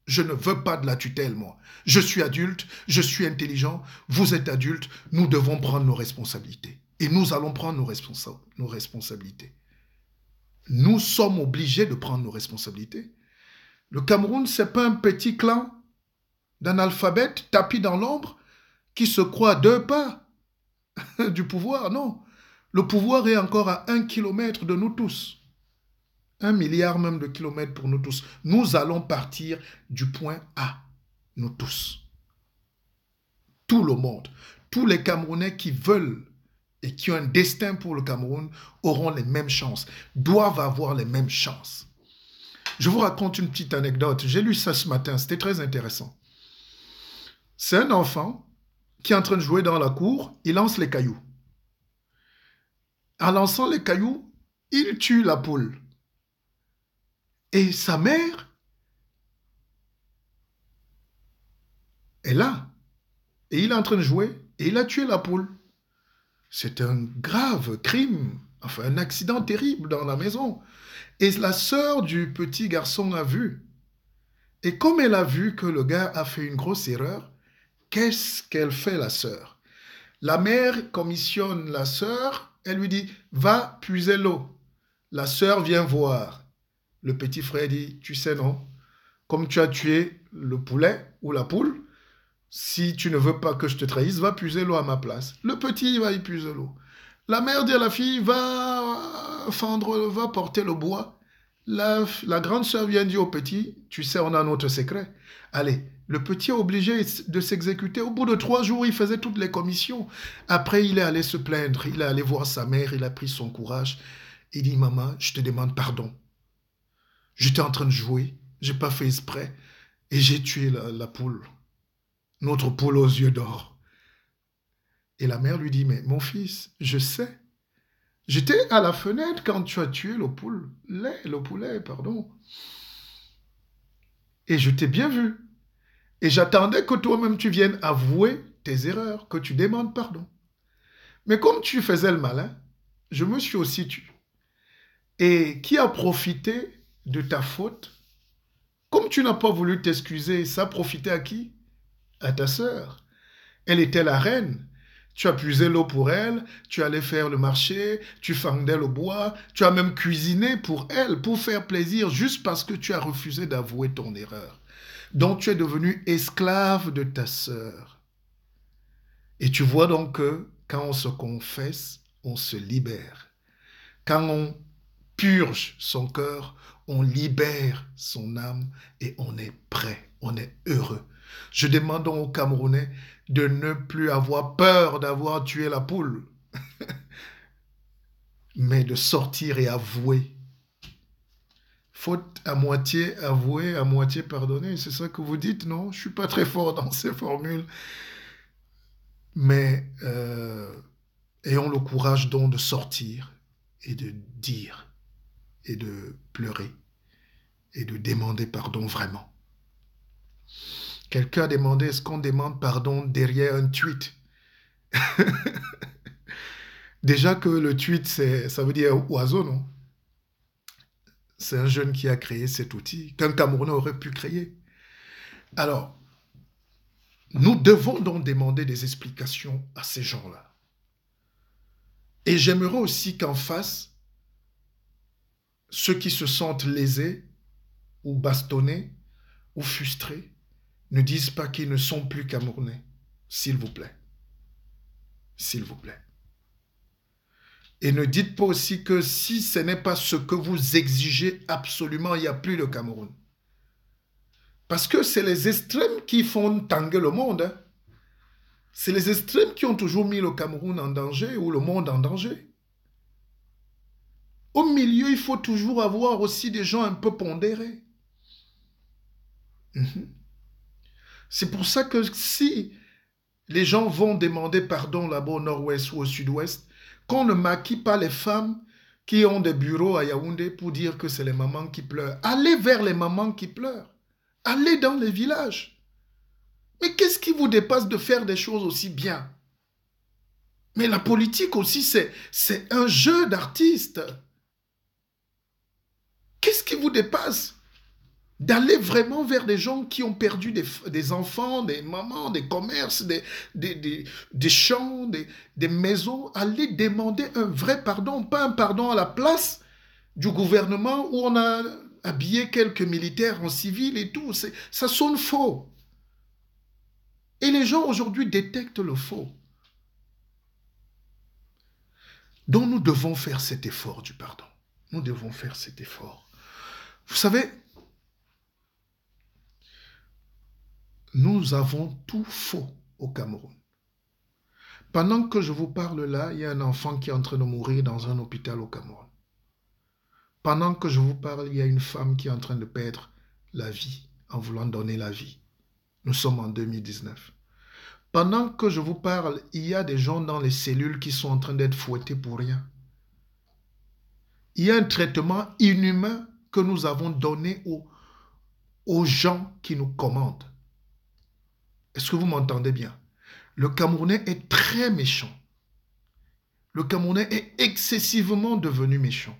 Je ne veux pas de la tutelle, moi. Je suis adulte, je suis intelligent, vous êtes adulte, nous devons prendre nos responsabilités. Et nous allons prendre nos responsabilités. Nous sommes obligés de prendre nos responsabilités. Le Cameroun, ce n'est pas un petit clan d'analphabètes tapis dans l'ombre qui se croit à 2 pas du pouvoir. Non, le pouvoir est encore à 1 kilomètre de nous tous. 1 milliard même de kilomètres pour nous tous. Nous allons partir du point A, nous tous. Tout le monde, tous les Camerounais qui veulent et qui ont un destin pour le Cameroun auront les mêmes chances, doivent avoir les mêmes chances. Je vous raconte une petite anecdote. J'ai lu ça ce matin, c'était très intéressant. C'est un enfant qui est en train de jouer dans la cour, il lance les cailloux. En lançant les cailloux, il tue la poule. Et sa mère est là. Et il est en train de jouer et il a tué la poule. C'est un grave crime, enfin un accident terrible dans la maison. Et la sœur du petit garçon a vu. Et comme elle a vu que le gars a fait une grosse erreur, qu'est-ce qu'elle fait, la sœur? La mère commissionne la sœur, elle lui dit « Va puiser l'eau ». La sœur vient voir. Le petit frère dit « Tu sais non, comme tu as tué le poulet ou la poule, si tu ne veux pas que je te trahisse, va puiser l'eau à ma place. » Le petit va y puiser l'eau. La mère dit à la fille « Va fendre, va porter le bois ». La grande sœur vient dire au petit « Tu sais, on a notre secret. » Allez, le petit est obligé de s'exécuter. Au bout de 3 jours, il faisait toutes les commissions. Après, il est allé se plaindre. Il est allé voir sa mère. Il a pris son courage. Il dit « Maman, je te demande pardon. J'étais en train de jouer. Je n'ai pas fait exprès. Et j'ai tué la poule. Notre poule aux yeux d'or. » Et la mère lui dit « Mais mon fils, je sais. J'étais à la fenêtre quand tu as tué le poulet, pardon. Et je t'ai bien vu. Et j'attendais que toi-même tu viennes avouer tes erreurs, que tu demandes pardon. Mais comme tu faisais le malin, je me suis aussi tué. Et qui a profité de ta faute? Comme tu n'as pas voulu t'excuser, ça a profité à qui? À ta sœur. Elle était la reine. Tu as puisé l'eau pour elle, tu allais faire le marché, tu fendais le bois, tu as même cuisiné pour elle, pour faire plaisir, juste parce que tu as refusé d'avouer ton erreur. Donc tu es devenu esclave de ta sœur. Et tu vois donc que quand on se confesse, on se libère. Quand on purge son cœur, on libère son âme et on est prêt, on est heureux. Je demande donc aux Camerounais de ne plus avoir peur d'avoir tué la poule, mais de sortir et avouer. Faute à moitié avouée, à moitié pardonnée, c'est ça que vous dites, non? Je ne suis pas très fort dans ces formules. Mais ayons le courage donc de sortir et de dire et de pleurer et de demander pardon vraiment. Quelqu'un a demandé, est-ce qu'on demande pardon derrière un tweet? Déjà que le tweet, ça veut dire oiseau, non? C'est un jeune qui a créé cet outil, qu'un Camerounais aurait pu créer. Alors, nous devons donc demander des explications à ces gens-là. Et j'aimerais aussi qu'en face, ceux qui se sentent lésés ou bastonnés ou frustrés ne disent pas qu'ils ne sont plus Camerounais. S'il vous plaît. S'il vous plaît. Et ne dites pas aussi que si ce n'est pas ce que vous exigez absolument, il n'y a plus de Cameroun. Parce que c'est les extrêmes qui font tanguer le monde. Hein. C'est les extrêmes qui ont toujours mis le Cameroun en danger ou le monde en danger. Au milieu, il faut toujours avoir aussi des gens un peu pondérés. C'est pour ça que si les gens vont demander pardon là-bas au nord-ouest ou au sud-ouest, qu'on ne maquille pas les femmes qui ont des bureaux à Yaoundé pour dire que c'est les mamans qui pleurent. Allez vers les mamans qui pleurent. Allez dans les villages. Mais qu'est-ce qui vous dépasse de faire des choses aussi bien? Mais la politique aussi, c'est un jeu d'artistes. Qu'est-ce qui vous dépasse? D'aller vraiment vers des gens qui ont perdu des enfants, des mamans, des commerces, des champs, des maisons. Allez demander un vrai pardon, pas un pardon à la place du gouvernement où on a habillé quelques militaires en civil et tout. Ça sonne faux. Et les gens aujourd'hui détectent le faux. Donc nous devons faire cet effort du pardon. Nous devons faire cet effort. Vous savez, nous avons tout faux au Cameroun. Pendant que je vous parle là, il y a un enfant qui est en train de mourir dans un hôpital au Cameroun. Pendant que je vous parle, il y a une femme qui est en train de perdre la vie en voulant donner la vie. Nous sommes en 2019. Pendant que je vous parle, il y a des gens dans les cellules qui sont en train d'être fouettés pour rien. Il y a un traitement inhumain que nous avons donné aux gens qui nous commandent. Est-ce que vous m'entendez bien? Le Camerounais est très méchant. Le Camerounais est excessivement devenu méchant.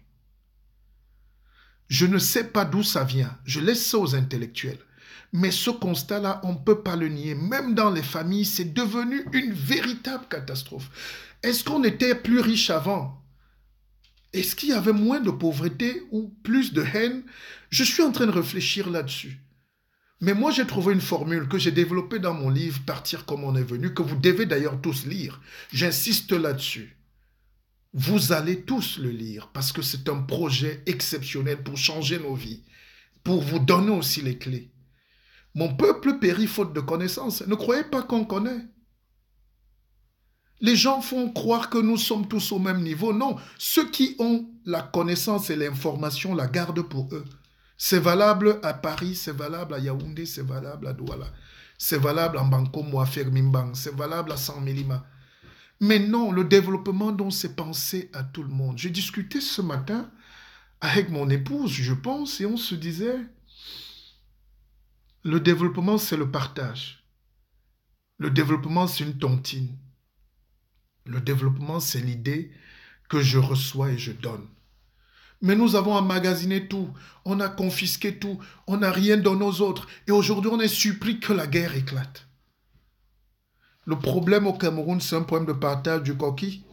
Je ne sais pas d'où ça vient. Je laisse ça aux intellectuels. Mais ce constat-là, on ne peut pas le nier. Même dans les familles, c'est devenu une véritable catastrophe. Est-ce qu'on était plus riche avant? Est-ce qu'il y avait moins de pauvreté ou plus de haine? Je suis en train de réfléchir là-dessus. Mais moi, j'ai trouvé une formule que j'ai développée dans mon livre « Partir comme on est venu », que vous devez d'ailleurs tous lire. J'insiste là-dessus. Vous allez tous le lire parce que c'est un projet exceptionnel pour changer nos vies, pour vous donner aussi les clés. Mon peuple périt faute de connaissances. Ne croyez pas qu'on connaît. Les gens font croire que nous sommes tous au même niveau. Non, ceux qui ont la connaissance et l'information la gardent pour eux. C'est valable à Paris, c'est valable à Yaoundé, c'est valable à Douala. C'est valable à Bankomo, à Fermimbang, c'est valable à San Milima. Mais non, le développement dont c'est pensé à tout le monde. J'ai discuté ce matin avec mon épouse, je pense, et on se disait, le développement, c'est le partage. Le développement, c'est une tontine. Le développement, c'est l'idée que je reçois et je donne. Mais nous avons emmagasiné tout, on a confisqué tout, on n'a rien donné aux autres. Et aujourd'hui, on est surpris que la guerre éclate. Le problème au Cameroun, c'est un problème de partage du coquille.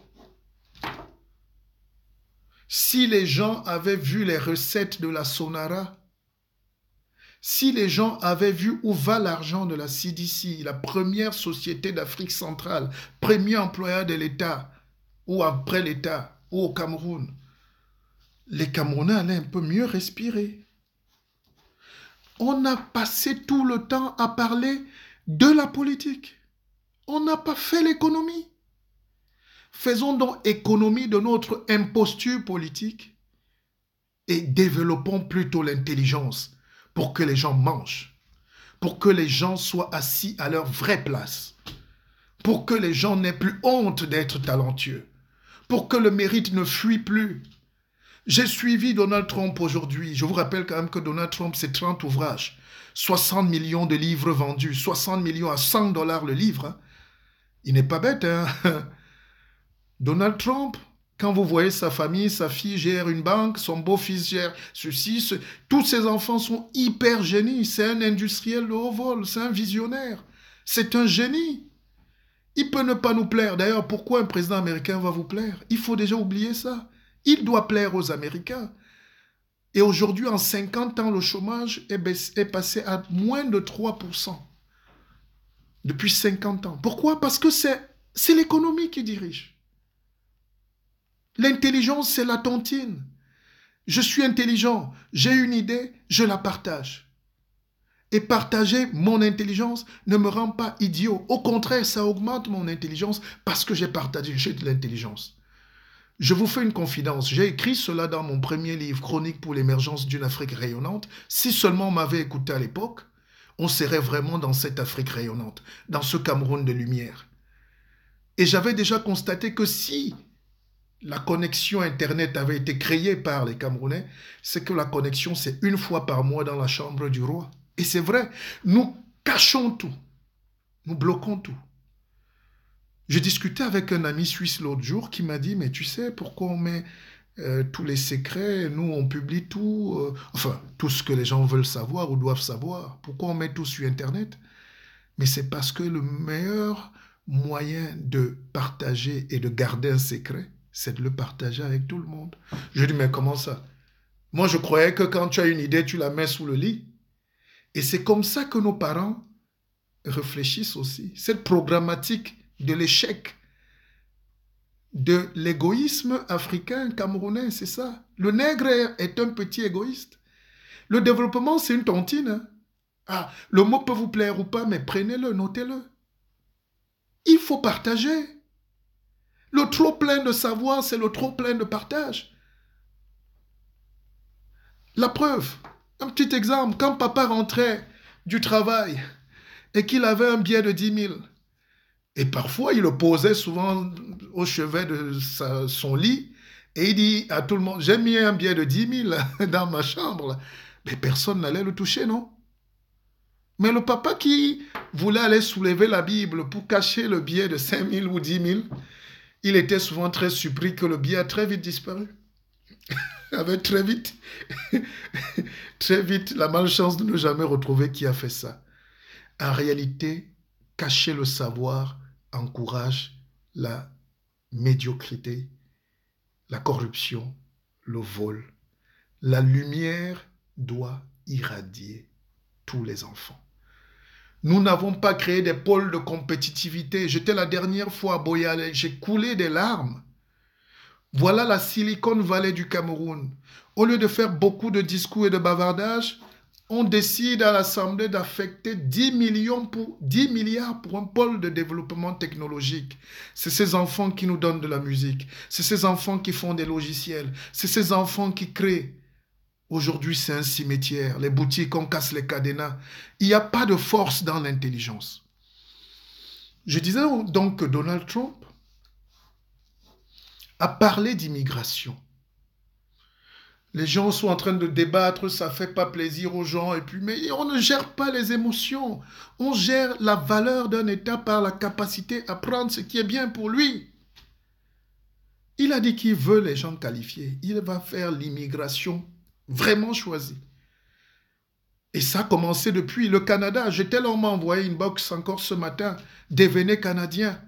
Si les gens avaient vu les recettes de la Sonara, si les gens avaient vu où va l'argent de la CDC, la première société d'Afrique centrale, premier employeur de l'État, ou après l'État, ou au Cameroun, les Camerounais allaient un peu mieux respirer. On a passé tout le temps à parler de la politique. On n'a pas fait l'économie. Faisons donc économie de notre imposture politique et développons plutôt l'intelligence pour que les gens mangent, pour que les gens soient assis à leur vraie place, pour que les gens n'aient plus honte d'être talentueux, pour que le mérite ne fuit plus. J'ai suivi Donald Trump aujourd'hui. Je vous rappelle quand même que Donald Trump, c'est 30 ouvrages, 60 millions de livres vendus, 60 millions à $100 le livre. Hein. Il n'est pas bête, hein? Donald Trump, quand vous voyez sa famille, sa fille gère une banque, son beau-fils gère ceci, tous ses enfants sont hyper génies. C'est un industriel de haut vol, c'est un visionnaire. C'est un génie. Il peut ne pas nous plaire. D'ailleurs, pourquoi un président américain va vous plaire? Il faut déjà oublier ça. Il doit plaire aux Américains. Et aujourd'hui, en 50 ans, le chômage est passé à moins de 3%. Depuis 50 ans. Pourquoi? Parce que c'est l'économie qui dirige. L'intelligence, c'est la tontine. Je suis intelligent, j'ai une idée, je la partage. Et partager mon intelligence ne me rend pas idiot. Au contraire, ça augmente mon intelligence parce que j'ai partagé de l'intelligence. Je vous fais une confidence. J'ai écrit cela dans mon premier livre, Chronique pour l'émergence d'une Afrique rayonnante. Si seulement on m'avait écouté à l'époque, on serait vraiment dans cette Afrique rayonnante, dans ce Cameroun de lumière. Et j'avais déjà constaté que si la connexion Internet avait été créée par les Camerounais, c'est que la connexion, c'est une fois par mois dans la chambre du roi. Et c'est vrai, nous cachons tout. Nous bloquons tout. Je discutais avec un ami suisse l'autre jour qui m'a dit, mais tu sais pourquoi on met tous les secrets, nous on publie tout, enfin tout ce que les gens veulent savoir ou doivent savoir. Pourquoi on met tout sur Internet? Mais c'est parce que le meilleur moyen de partager et de garder un secret, c'est de le partager avec tout le monde. Je dis, mais comment ça? Moi, je croyais que quand tu as une idée, tu la mets sous le lit. Et c'est comme ça que nos parents réfléchissent aussi. Cette programmatique de l'échec, de l'égoïsme africain, camerounais, c'est ça. Le nègre est un petit égoïste. Le développement, c'est une tontine. Hein. Ah, le mot peut vous plaire ou pas, mais prenez-le, notez-le. Il faut partager. Le trop plein de savoir, c'est le trop plein de partage. La preuve, un petit exemple, quand papa rentrait du travail et qu'il avait un billet de 10 000, et parfois il le posait souvent au chevet de son lit, et il dit à tout le monde, j'ai mis un billet de 10 000 dans ma chambre, mais personne n'allait le toucher, non? Mais le papa qui voulait aller soulever la Bible pour cacher le billet de 5 000 ou 10 000, il était souvent très surpris que le billet a très vite disparu. Avait très vite la malchance de ne jamais retrouver qui a fait ça. En réalité, cacher le savoir encourage la médiocrité, la corruption, le vol. La lumière doit irradier tous les enfants. Nous n'avons pas créé des pôles de compétitivité. J'étais la dernière fois à Boyale, j'ai coulé des larmes. Voilà la Silicon Valley du Cameroun. Au lieu de faire beaucoup de discours et de bavardages, on décide à l'Assemblée d'affecter 10 milliards pour un pôle de développement technologique. C'est ces enfants qui nous donnent de la musique. C'est ces enfants qui font des logiciels. C'est ces enfants qui créent. Aujourd'hui, c'est un cimetière. Les boutiques, on casse les cadenas. Il n'y a pas de force dans l'intelligence. Je disais donc que Donald Trump a parlé d'immigration. Les gens sont en train de débattre, ça ne fait pas plaisir aux gens, et puis, mais on ne gère pas les émotions. On gère la valeur d'un État par la capacité à prendre ce qui est bien pour lui. Il a dit qu'il veut les gens qualifiés. Il va faire l'immigration vraiment choisie. Et ça a commencé depuis le Canada. On m'a envoyé une box encore ce matin. Devenez Canadien.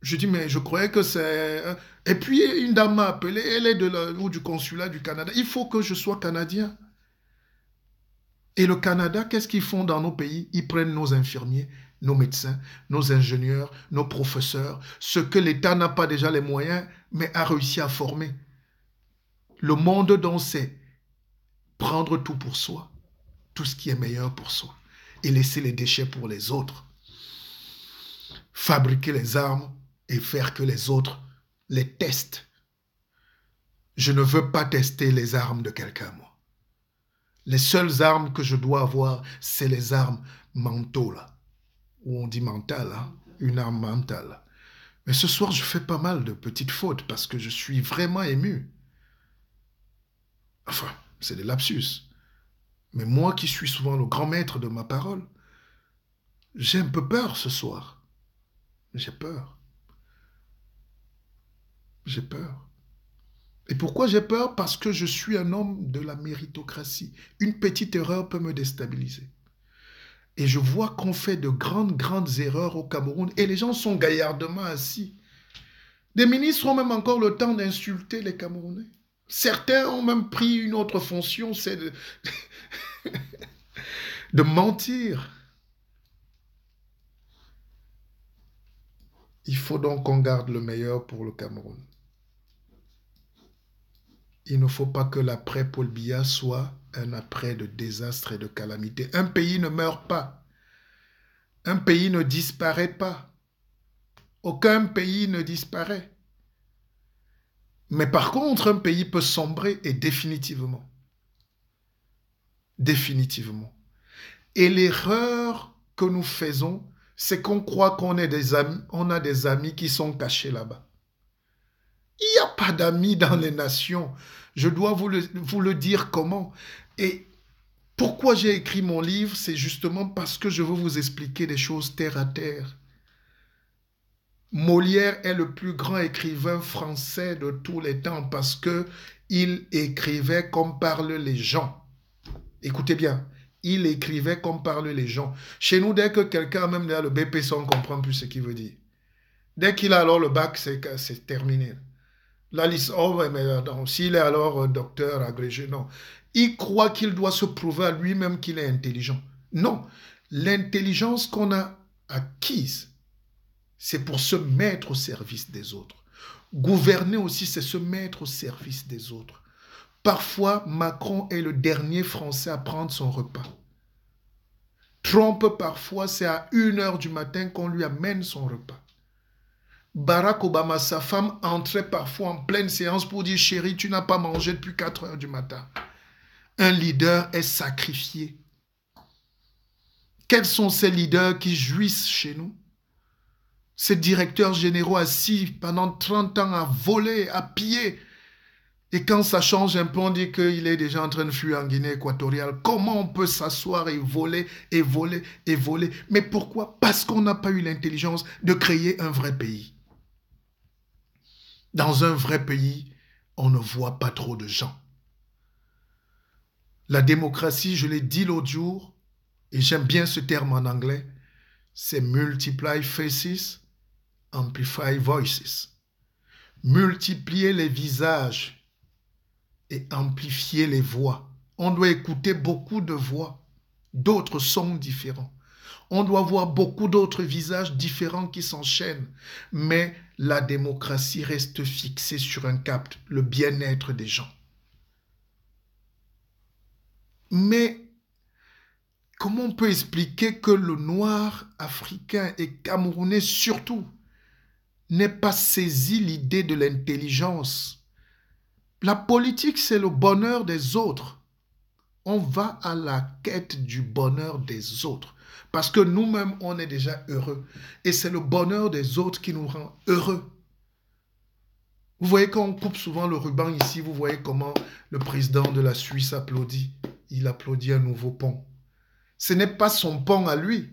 Je dis, mais je croyais que c'est... Et puis, une dame m'a appelé, elle est du consulat du Canada. Il faut que je sois Canadien. Et le Canada, qu'est-ce qu'ils font dans nos pays? Ils prennent nos infirmiers, nos médecins, nos ingénieurs, nos professeurs, ce que l'État n'a pas déjà les moyens, mais a réussi à former. Le monde dont c'est prendre tout pour soi, tout ce qui est meilleur pour soi, et laisser les déchets pour les autres. Fabriquer les armes et faire que les autres les testent. Je ne veux pas tester les armes de quelqu'un, moi. Les seules armes que je dois avoir, c'est les armes mentaux, là. Ou on dit mentale, hein? Une arme mentale. Mais ce soir, je fais pas mal de petites fautes parce que je suis vraiment ému. Enfin, c'est des lapsus. Mais moi qui suis souvent le grand maître de ma parole, j'ai un peu peur ce soir. J'ai peur. J'ai peur. Et pourquoi j'ai peur? Parce que je suis un homme de la méritocratie. Une petite erreur peut me déstabiliser. Et je vois qu'on fait de grandes erreurs au Cameroun et les gens sont gaillardement assis. Des ministres ont même encore le temps d'insulter les Camerounais. Certains ont même pris une autre fonction, c'est de mentir. Il faut donc qu'on garde le meilleur pour le Cameroun. Il ne faut pas que l'après Paul Biya soit un après de désastre et de calamité. Un pays ne meurt pas. Un pays ne disparaît pas. Aucun pays ne disparaît. Mais par contre, un pays peut sombrer et définitivement. Définitivement. Et l'erreur que nous faisons, c'est qu'on croit qu'on est des amis, on a des amis qui sont cachés là-bas. Il n'y a pas d'amis dans les nations. Je dois vous le dire comment. Et pourquoi j'ai écrit mon livre, c'est justement parce que je veux vous expliquer des choses terre à terre. Molière est le plus grand écrivain français de tous les temps parce que il écrivait comme parlent les gens. Écoutez bien, il écrivait comme parlent les gens. Chez nous, dès que quelqu'un a même le BPC, on ne comprend plus ce qu'il veut dire. Dès qu'il a alors le bac, c'est terminé. La liste, oh ouais, mais s'il est alors docteur, agrégé, non. Il croit qu'il doit se prouver à lui-même qu'il est intelligent. Non, l'intelligence qu'on a acquise, c'est pour se mettre au service des autres. Gouverner aussi, c'est se mettre au service des autres. Parfois, Macron est le dernier Français à prendre son repas. Trump, parfois, c'est à 1h du matin qu'on lui amène son repas. Barack Obama, sa femme, entrait parfois en pleine séance pour dire « Chérie, tu n'as pas mangé depuis 4h du matin. » Un leader est sacrifié. Quels sont ces leaders qui jouissent chez nous? Ces directeurs généraux assis pendant 30 ans à voler, à piller. Et quand ça change un peu, on dit qu'il est déjà en train de fuir en Guinée équatoriale. Comment on peut s'asseoir et voler, et voler, et voler? Mais pourquoi? Parce qu'on n'a pas eu l'intelligence de créer un vrai pays. Dans un vrai pays, on ne voit pas trop de gens. La démocratie, je l'ai dit l'autre jour, et j'aime bien ce terme en anglais, c'est multiply faces, amplify voices. Multiplier les visages et amplifier les voix. On doit écouter beaucoup de voix, d'autres sons différents. On doit voir beaucoup d'autres visages différents qui s'enchaînent. Mais la démocratie reste fixée sur un cap, le bien-être des gens. Mais comment on peut expliquer que le noir africain et camerounais surtout n'ait pas saisi l'idée de l'intelligence? La politique, c'est le bonheur des autres. On va à la quête du bonheur des autres. Parce que nous-mêmes, on est déjà heureux. Et c'est le bonheur des autres qui nous rend heureux. Vous voyez quand on coupe souvent le ruban ici, vous voyez comment le président de la Suisse applaudit. Il applaudit un nouveau pont. Ce n'est pas son pont à lui.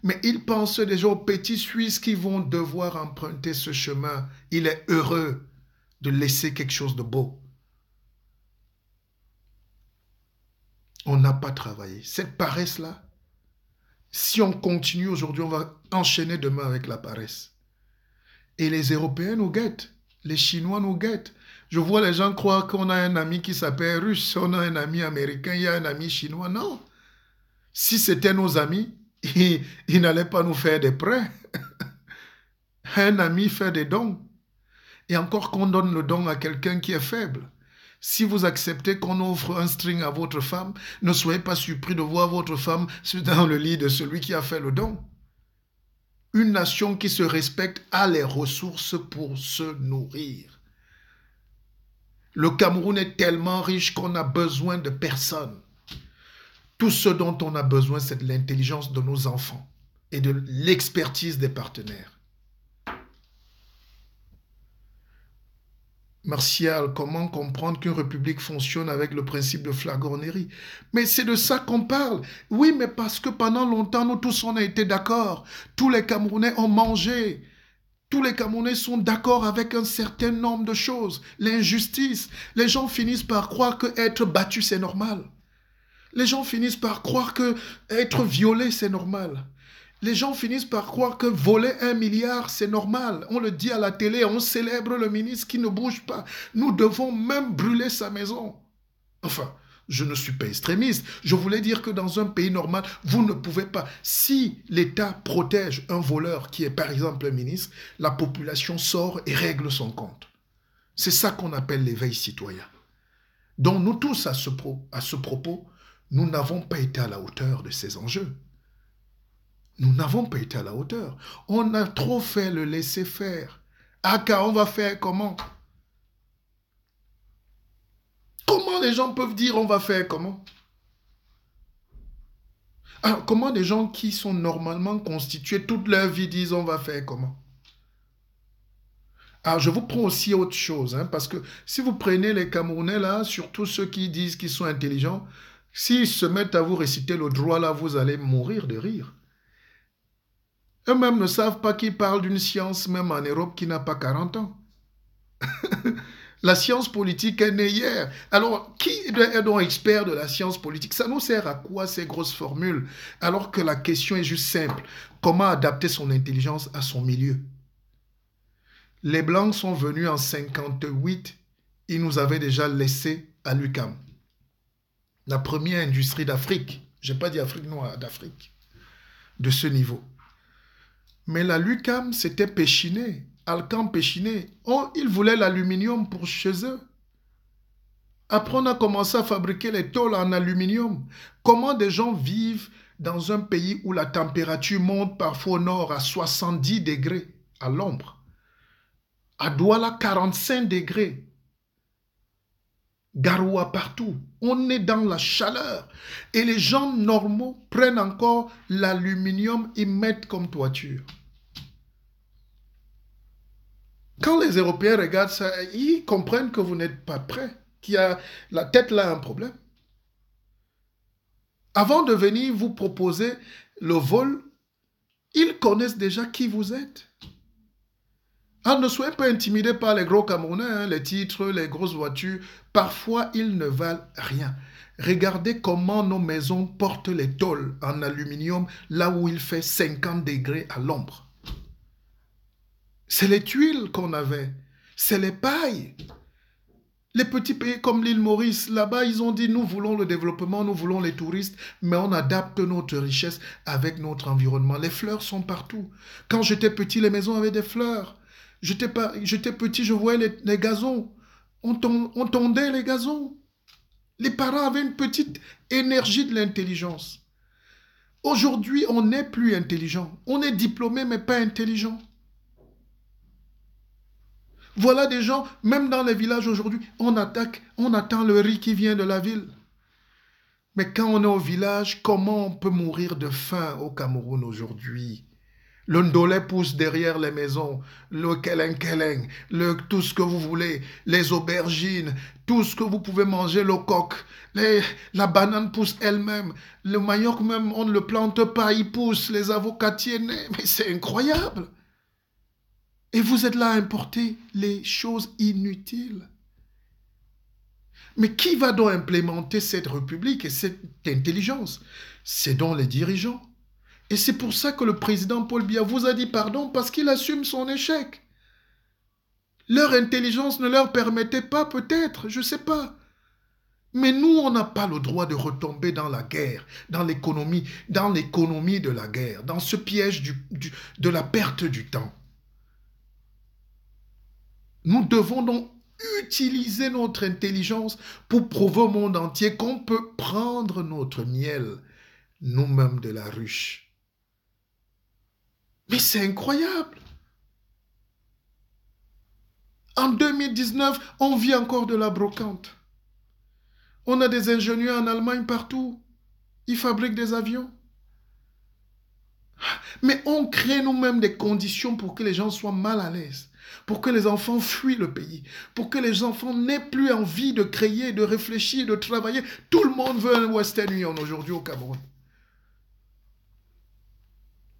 Mais il pense déjà aux petits Suisses qui vont devoir emprunter ce chemin. Il est heureux de laisser quelque chose de beau. On n'a pas travaillé. Cette paresse-là, si on continue aujourd'hui, on va enchaîner demain avec la paresse. Et les Européens nous guettent. Les Chinois nous guettent. Je vois les gens croire qu'on a un ami qui s'appelle russe, on a un ami américain, il y a un ami chinois. Non. Si c'était nos amis, ils n'allaient pas nous faire des prêts. Un ami fait des dons. Et encore qu'on donne le don à quelqu'un qui est faible. Si vous acceptez qu'on offre un string à votre femme, ne soyez pas surpris de voir votre femme dans le lit de celui qui a fait le don. Une nation qui se respecte a les ressources pour se nourrir. Le Cameroun est tellement riche qu'on a besoin de personne. Tout ce dont on a besoin, c'est de l'intelligence de nos enfants et de l'expertise des partenaires. Martial, comment comprendre qu'une république fonctionne avec le principe de flagornerie? Mais c'est de ça qu'on parle. Oui, mais parce que pendant longtemps, nous tous, on a été d'accord. Tous les Camerounais ont mangé. Tous les Camerounais sont d'accord avec un certain nombre de choses. L'injustice. Les gens finissent par croire qu'être battu, c'est normal. Les gens finissent par croire qu'être violé, c'est normal. Les gens finissent par croire que voler 1 milliard, c'est normal. On le dit à la télé, on célèbre le ministre qui ne bouge pas. Nous devons même brûler sa maison. Enfin, je ne suis pas extrémiste. Je voulais dire que dans un pays normal, vous ne pouvez pas. Si l'État protège un voleur qui est par exemple un ministre, la population sort et règle son compte. C'est ça qu'on appelle l'éveil citoyen. Donc nous tous, à ce propos, nous n'avons pas été à la hauteur de ces enjeux. Nous n'avons pas été à la hauteur. On a trop fait le laisser-faire. Ah, car on va faire comment? Comment les gens peuvent dire on va faire comment? Alors, comment des gens qui sont normalement constitués toute leur vie disent on va faire comment? Alors, je vous prends aussi autre chose, hein, parce que si vous prenez les Camerounais là, surtout ceux qui disent qu'ils sont intelligents, s'ils se mettent à vous réciter le droit là, vous allez mourir de rire. Eux-mêmes ne savent pas qu'ils parlent d'une science, même en Europe, qui n'a pas 40 ans. La science politique est née hier. Alors, qui est donc expert de la science politique? Ça nous sert à quoi ces grosses formules? Alors que la question est juste simple. Comment adapter son intelligence à son milieu? Les Blancs sont venus en 58. Ils nous avaient déjà laissé à l'UQAM. La première industrie d'Afrique. Je n'ai pas dit Afrique noire, d'Afrique. De ce niveau. Mais la l'UQAM, c'était Péchiné. Alcan Péchiné. Oh, ils voulaient l'aluminium pour chez eux. Après, on a commencé à fabriquer les tôles en aluminium. Comment des gens vivent dans un pays où la température monte parfois au nord à 70 degrés à l'ombre? À Douala, 45 degrés. Garoua partout. On est dans la chaleur. Et les gens normaux prennent encore l'aluminium et mettent comme toiture. Quand les Européens regardent ça, ils comprennent que vous n'êtes pas prêts, qu'il y a la tête là un problème. Avant de venir vous proposer le vol, ils connaissent déjà qui vous êtes. Alors ne soyez pas intimidés par les gros Camerounais, hein, les titres, les grosses voitures. Parfois, ils ne valent rien. Regardez comment nos maisons portent les tôles en aluminium là où il fait 50 degrés à l'ombre. C'est les tuiles qu'on avait. C'est les pailles. Les petits pays comme l'île Maurice, là-bas, ils ont dit, nous voulons le développement, nous voulons les touristes, mais on adapte notre richesse avec notre environnement. Les fleurs sont partout. Quand j'étais petit, les maisons avaient des fleurs. J'étais petit, je voyais les gazons. On tondait les gazons. Les parents avaient une petite énergie de l'intelligence. Aujourd'hui, on n'est plus intelligent. On est diplômé, mais pas intelligent. Voilà des gens, même dans les villages aujourd'hui, on attend le riz qui vient de la ville. Mais quand on est au village, comment on peut mourir de faim au Cameroun aujourd'hui? Le ndolé pousse derrière les maisons, le keleng-keleng, tout ce que vous voulez, les aubergines, tout ce que vous pouvez manger, le coq, la banane pousse elle-même, le manioc même, on ne le plante pas, il pousse, les avocatiers, mais c'est incroyable. Et vous êtes là à importer les choses inutiles. Mais qui va donc implémenter cette république et cette intelligence? C'est donc les dirigeants. Et c'est pour ça que le président Paul Biya vous a dit pardon, parce qu'il assume son échec. Leur intelligence ne leur permettait pas, peut-être, je ne sais pas. Mais nous, on n'a pas le droit de retomber dans la guerre, dans l'économie de la guerre, dans ce piège de la perte du temps. Nous devons donc utiliser notre intelligence pour prouver au monde entier qu'on peut prendre notre miel, nous-mêmes de la ruche. Mais c'est incroyable. En 2019, on vit encore de la brocante. On a des ingénieurs en Allemagne partout. Ils fabriquent des avions. Mais on crée nous-mêmes des conditions pour que les gens soient mal à l'aise, pour que les enfants fuient le pays, pour que les enfants n'aient plus envie de créer, de réfléchir, de travailler. Tout le monde veut un Western Union aujourd'hui au Cameroun.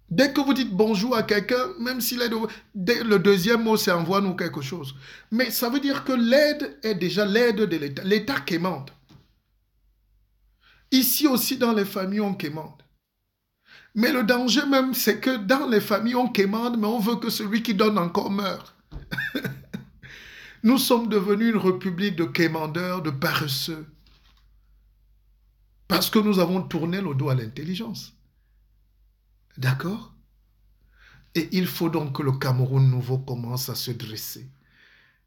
Dès que vous dites bonjour à quelqu'un, même s'il est le deuxième mot, c'est envoie-nous quelque chose. Mais ça veut dire que l'aide est déjà l'aide de l'État. L'État quémande. Ici aussi, dans les familles, on quémande. Mais le danger même, c'est que dans les familles, on quémande, mais on veut que celui qui donne encore meure. Nous sommes devenus une république de quémandeurs, de paresseux. Parce que nous avons tourné le dos à l'intelligence. D'accord? Et il faut donc que le Cameroun nouveau commence à se dresser.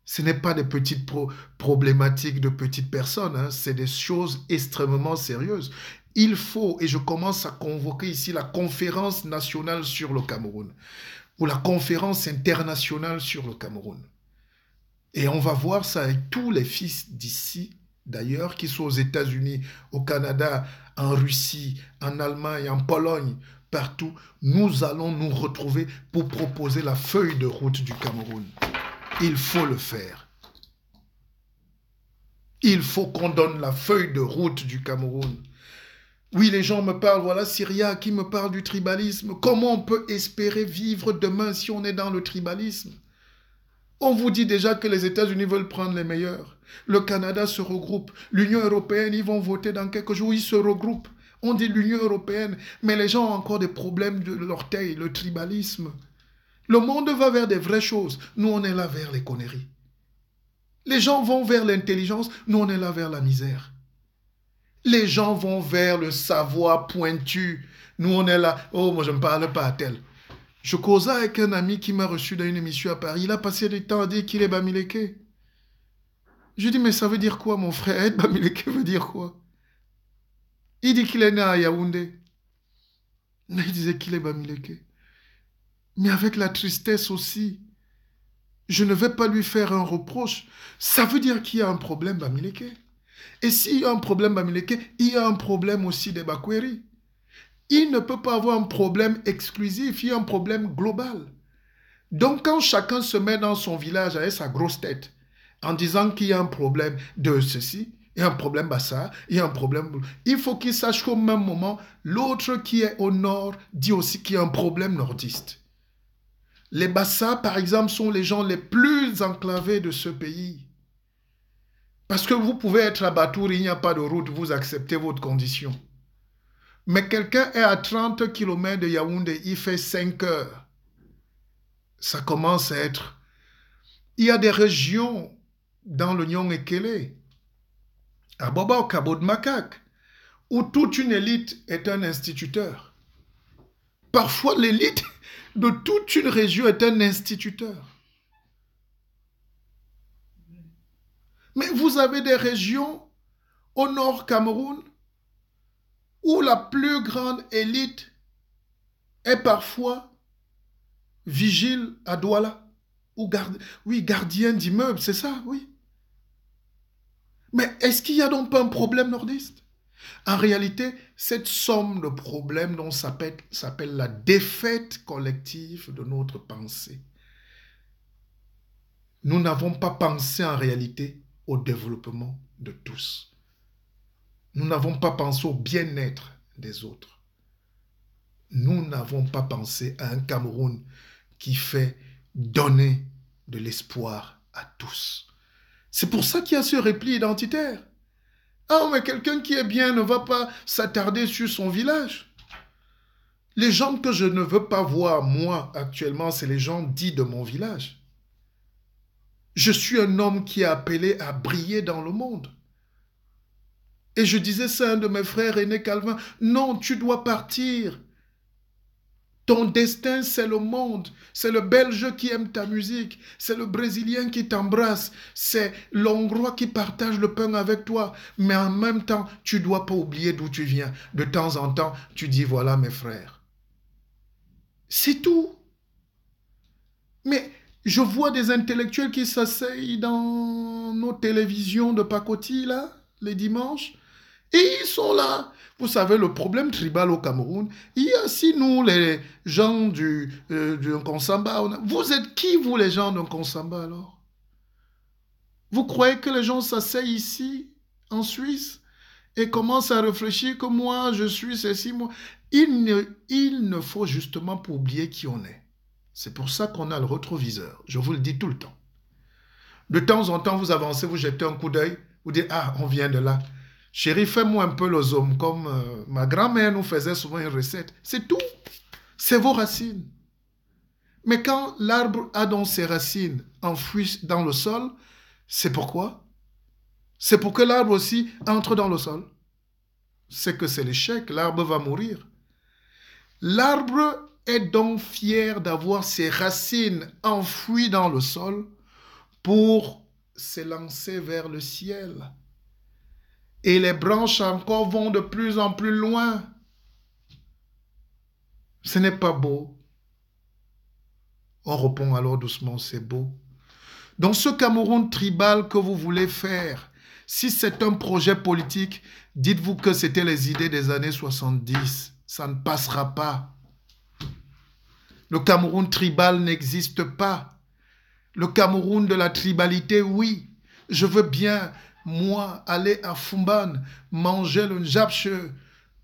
Ce n'est pas des petites problématiques de petites personnes, hein, c'est des choses extrêmement sérieuses. Il faut, et je commence à convoquer ici la conférence nationale sur le Cameroun, ou la conférence internationale sur le Cameroun. Et on va voir ça avec tous les fils d'ici, d'ailleurs, qui sont aux États-Unis, au Canada, en Russie, en Allemagne, en Pologne, partout. Nous allons nous retrouver pour proposer la feuille de route du Cameroun. Il faut le faire. Il faut qu'on donne la feuille de route du Cameroun. Oui, les gens me parlent, voilà Syria qui me parle du tribalisme. Comment on peut espérer vivre demain si on est dans le tribalisme? On vous dit déjà que les États-Unis veulent prendre les meilleurs. Le Canada se regroupe. L'Union européenne, ils vont voter dans quelques jours, ils se regroupent. On dit l'Union européenne, mais les gens ont encore des problèmes de l'orteil, le tribalisme. Le monde va vers des vraies choses. Nous, on est là vers les conneries. Les gens vont vers l'intelligence. Nous, on est là vers la misère. Les gens vont vers le savoir pointu. Nous, on est là. Oh, moi, je ne parle pas à tel. Je causais avec un ami qui m'a reçu dans une émission à Paris. Il a passé du temps à dire qu'il est Bamileke. Je dis, mais ça veut dire quoi, mon frère? Être Bamileke veut dire quoi? Il dit qu'il est né à Yaoundé. Mais il disait qu'il est Bamileke. Mais avec la tristesse aussi. Je ne vais pas lui faire un reproche. Ça veut dire qu'il y a un problème Bamileke. Et s'il y a un problème Bamileke, il y a un problème aussi des Bakweri. Il ne peut pas avoir un problème exclusif, il y a un problème global. Donc quand chacun se met dans son village avec sa grosse tête, en disant qu'il y a un problème de ceci, il y a un problème Bassa, il y a un problème... Il faut qu'il sache qu'au même moment, l'autre qui est au nord dit aussi qu'il y a un problème nordiste. Les Bassa, par exemple, sont les gens les plus enclavés de ce pays. Parce que vous pouvez être à Batour, il n'y a pas de route, vous acceptez votre condition. Mais quelqu'un est à 30 km de Yaoundé, il fait 5 heures. Ça commence à être... Il y a des régions dans le Nyong-Ekele, à Boba, au Cabo de Macaque, où toute une élite est un instituteur. Parfois, l'élite de toute une région est un instituteur. Mais vous avez des régions au nord Cameroun où la plus grande élite est parfois vigile à Douala, ou gardien d'immeuble, c'est ça, oui. Mais est-ce qu'il y a donc pas un problème nordiste? En réalité, cette somme de problèmes dont s'appelle la défaite collective de notre pensée. Nous n'avons pas pensé en réalité au développement de tous. Nous n'avons pas pensé au bien-être des autres. Nous n'avons pas pensé à un Cameroun qui fait donner de l'espoir à tous. C'est pour ça qu'il y a ce repli identitaire. Ah, mais quelqu'un qui est bien ne va pas s'attarder sur son village. Les gens que je ne veux pas voir, moi, actuellement, c'est les gens dits de mon village. Je suis un homme qui est appelé à briller dans le monde. Et je disais ça à un de mes frères aînés Calvin, non, tu dois partir. Ton destin, c'est le monde. C'est le Belge qui aime ta musique. C'est le Brésilien qui t'embrasse. C'est l'Hongrois qui partage le pain avec toi. Mais en même temps, tu ne dois pas oublier d'où tu viens. De temps en temps, tu dis, voilà mes frères. C'est tout. Mais je vois des intellectuels qui s'asseyent dans nos télévisions de pacotille, là, les dimanches. Et ils sont là. Vous savez, le problème tribal au Cameroun, il y a si nous, les gens du Konsamba, vous êtes qui, vous, les gens d'un Konsamba, alors? Vous croyez que les gens s'asseyent ici, en Suisse, et commencent à réfléchir que moi, je suis ceci, moi. Il ne faut justement pas oublier qui on est. C'est pour ça qu'on a le rétroviseur. Je vous le dis tout le temps. De temps en temps, vous avancez, vous jetez un coup d'œil, vous dites, ah, on vient de là. Chérie, fais-moi un peu les hommes comme ma grand-mère nous faisait souvent une recette. C'est tout. C'est vos racines. Mais quand l'arbre a donc ses racines enfouies dans le sol, c'est pourquoi? C'est pour que l'arbre aussi entre dans le sol. C'est que c'est l'échec, l'arbre va mourir. L'arbre est donc fier d'avoir ses racines enfouies dans le sol pour s'élancer vers le ciel. Et les branches encore vont de plus en plus loin. Ce n'est pas beau. On répond alors doucement, c'est beau. Dans ce Cameroun tribal que vous voulez faire, si c'est un projet politique, dites-vous que c'était les idées des années 70. Ça ne passera pas. Le Cameroun tribal n'existe pas. Le Cameroun de la tribalité, oui. Je veux bien, moi, aller à Fumban, manger le njapche,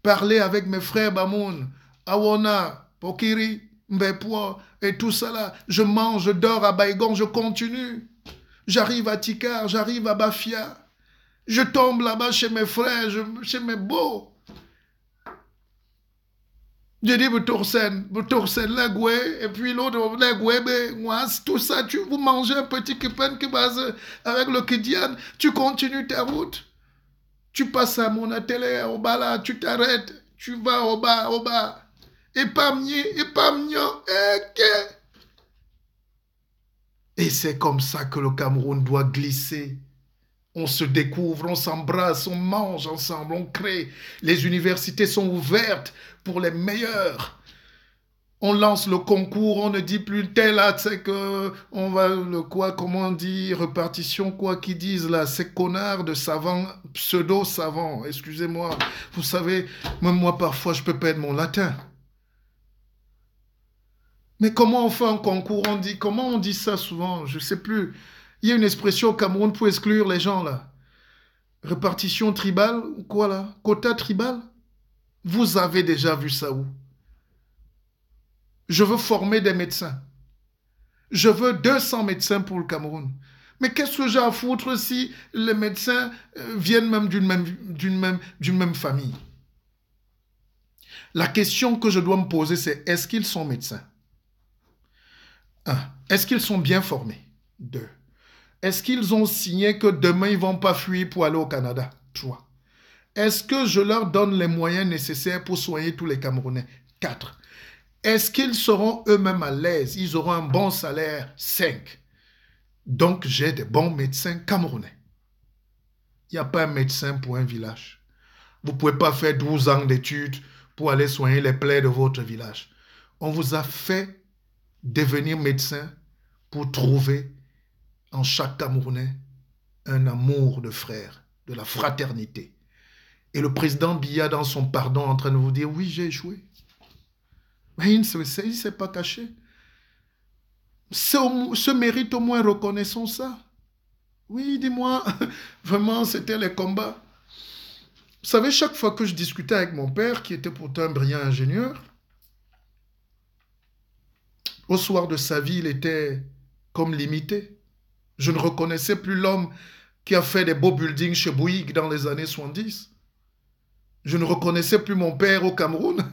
parler avec mes frères Bamoun, Awona, Pokiri, Mbepwa et tout ça là. Je mange, je dors à Baïgon, je continue. J'arrive à Tikar, j'arrive à Bafia. Je tombe là-bas chez mes frères, chez mes beaux. Je dis, vous torsez l'agoué, et puis l'autre, l'agoué, moi, tout ça, vous mangez un petit kipen qui base avec le kidian, tu continues ta route. Tu passes à mon atelier, au bas là, tu t'arrêtes, tu vas au bas, au bas. Et pas mignon, et c'est comme ça que le Cameroun doit glisser. On se découvre, on s'embrasse, on mange ensemble, on crée. Les universités sont ouvertes pour les meilleurs. On lance le concours, on ne dit plus tel là, c'est que on va le quoi, comment on dit, répartition, quoi qu'ils disent là, ces connards de savants, pseudo-savants, excusez-moi. Vous savez, même moi parfois je peux perdre mon latin. Mais comment on fait un concours, comment on dit ça souvent, je ne sais plus. Il y a une expression au Cameroun pour exclure les gens là. Répartition tribale ou quoi là? Quota tribal? Vous avez déjà vu ça où? Je veux former des médecins. Je veux 200 médecins pour le Cameroun. Mais qu'est-ce que j'ai à foutre si les médecins viennent même d'une même famille? La question que je dois me poser, c'est est-ce qu'ils sont médecins? 1. Est-ce qu'ils sont bien formés? 2. Est-ce qu'ils ont signé que demain, ils ne vont pas fuir pour aller au Canada? 3. Est-ce que je leur donne les moyens nécessaires pour soigner tous les Camerounais? 4. Est-ce qu'ils seront eux-mêmes à l'aise? Ils auront un bon salaire? 5. Donc, j'ai des bons médecins camerounais. Il n'y a pas un médecin pour un village. Vous ne pouvez pas faire 12 ans d'études pour aller soigner les plaies de votre village. On vous a fait devenir médecin pour trouver en chaque Camerounais un amour de frère, de la fraternité. Et le président Biya, dans son pardon, en train de vous dire, oui, j'ai échoué. Mais il ne s'est pas caché. Ce mérite au moins, reconnaissons ça. Oui, dis-moi, vraiment, c'était les combats. Vous savez, chaque fois que je discutais avec mon père, qui était pourtant un brillant ingénieur, au soir de sa vie, il était comme limité. Je ne reconnaissais plus l'homme qui a fait des beaux buildings chez Bouygues dans les années 70. Je ne reconnaissais plus mon père au Cameroun.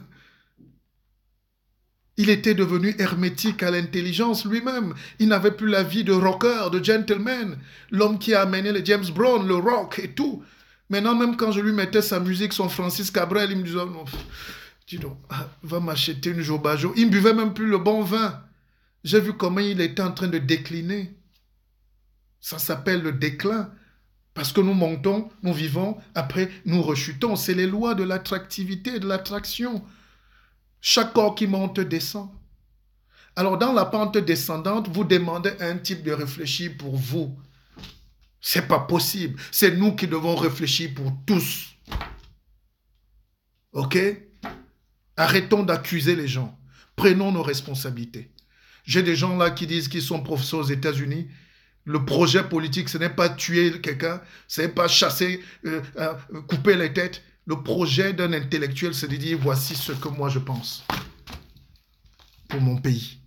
Il était devenu hermétique à l'intelligence lui-même. Il n'avait plus la vie de rocker, de gentleman. L'homme qui a amené le James Brown, le rock et tout. Maintenant, même quand je lui mettais sa musique, son Francis Cabrel, il me disait, non, dis donc, va m'acheter une Jobajo. Il ne buvait même plus le bon vin. J'ai vu comment il était en train de décliner. Ça s'appelle le déclin. Parce que nous montons, nous vivons, après nous rechutons. C'est les lois de l'attractivité, de l'attraction. Chaque corps qui monte descend. Alors dans la pente descendante, vous demandez un type de réfléchir pour vous. C'est pas possible. C'est nous qui devons réfléchir pour tous. Ok? Arrêtons d'accuser les gens. Prenons nos responsabilités. J'ai des gens là qui disent qu'ils sont professeurs aux États-Unis. Le projet politique, ce n'est pas tuer quelqu'un, ce n'est pas chasser, couper les têtes. Le projet d'un intellectuel, c'est de dire, voici ce que moi je pense pour mon pays.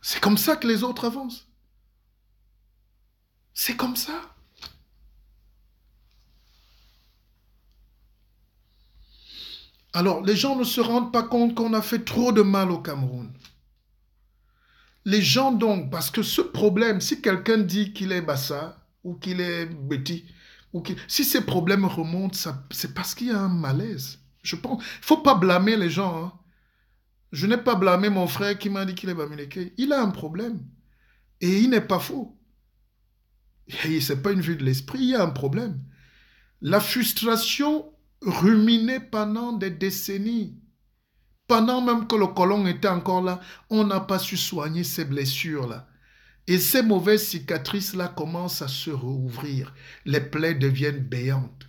C'est comme ça que les autres avancent. C'est comme ça. Alors, les gens ne se rendent pas compte qu'on a fait trop de mal au Cameroun. Les gens donc, parce que ce problème, si quelqu'un dit qu'il est bassa ou qu'il est petit, si ces problèmes remontent, c'est parce qu'il y a un malaise. Je pense, il ne faut pas blâmer les gens. Hein. Je n'ai pas blâmé mon frère qui m'a dit qu'il est Bamileke. Il a un problème. Et il n'est pas faux. Et ce n'est pas une vue de l'esprit, il y a un problème. La frustration ruminée pendant des décennies. Pendant même que le colon était encore là, on n'a pas su soigner ces blessures-là. Et ces mauvaises cicatrices-là commencent à se rouvrir. Les plaies deviennent béantes.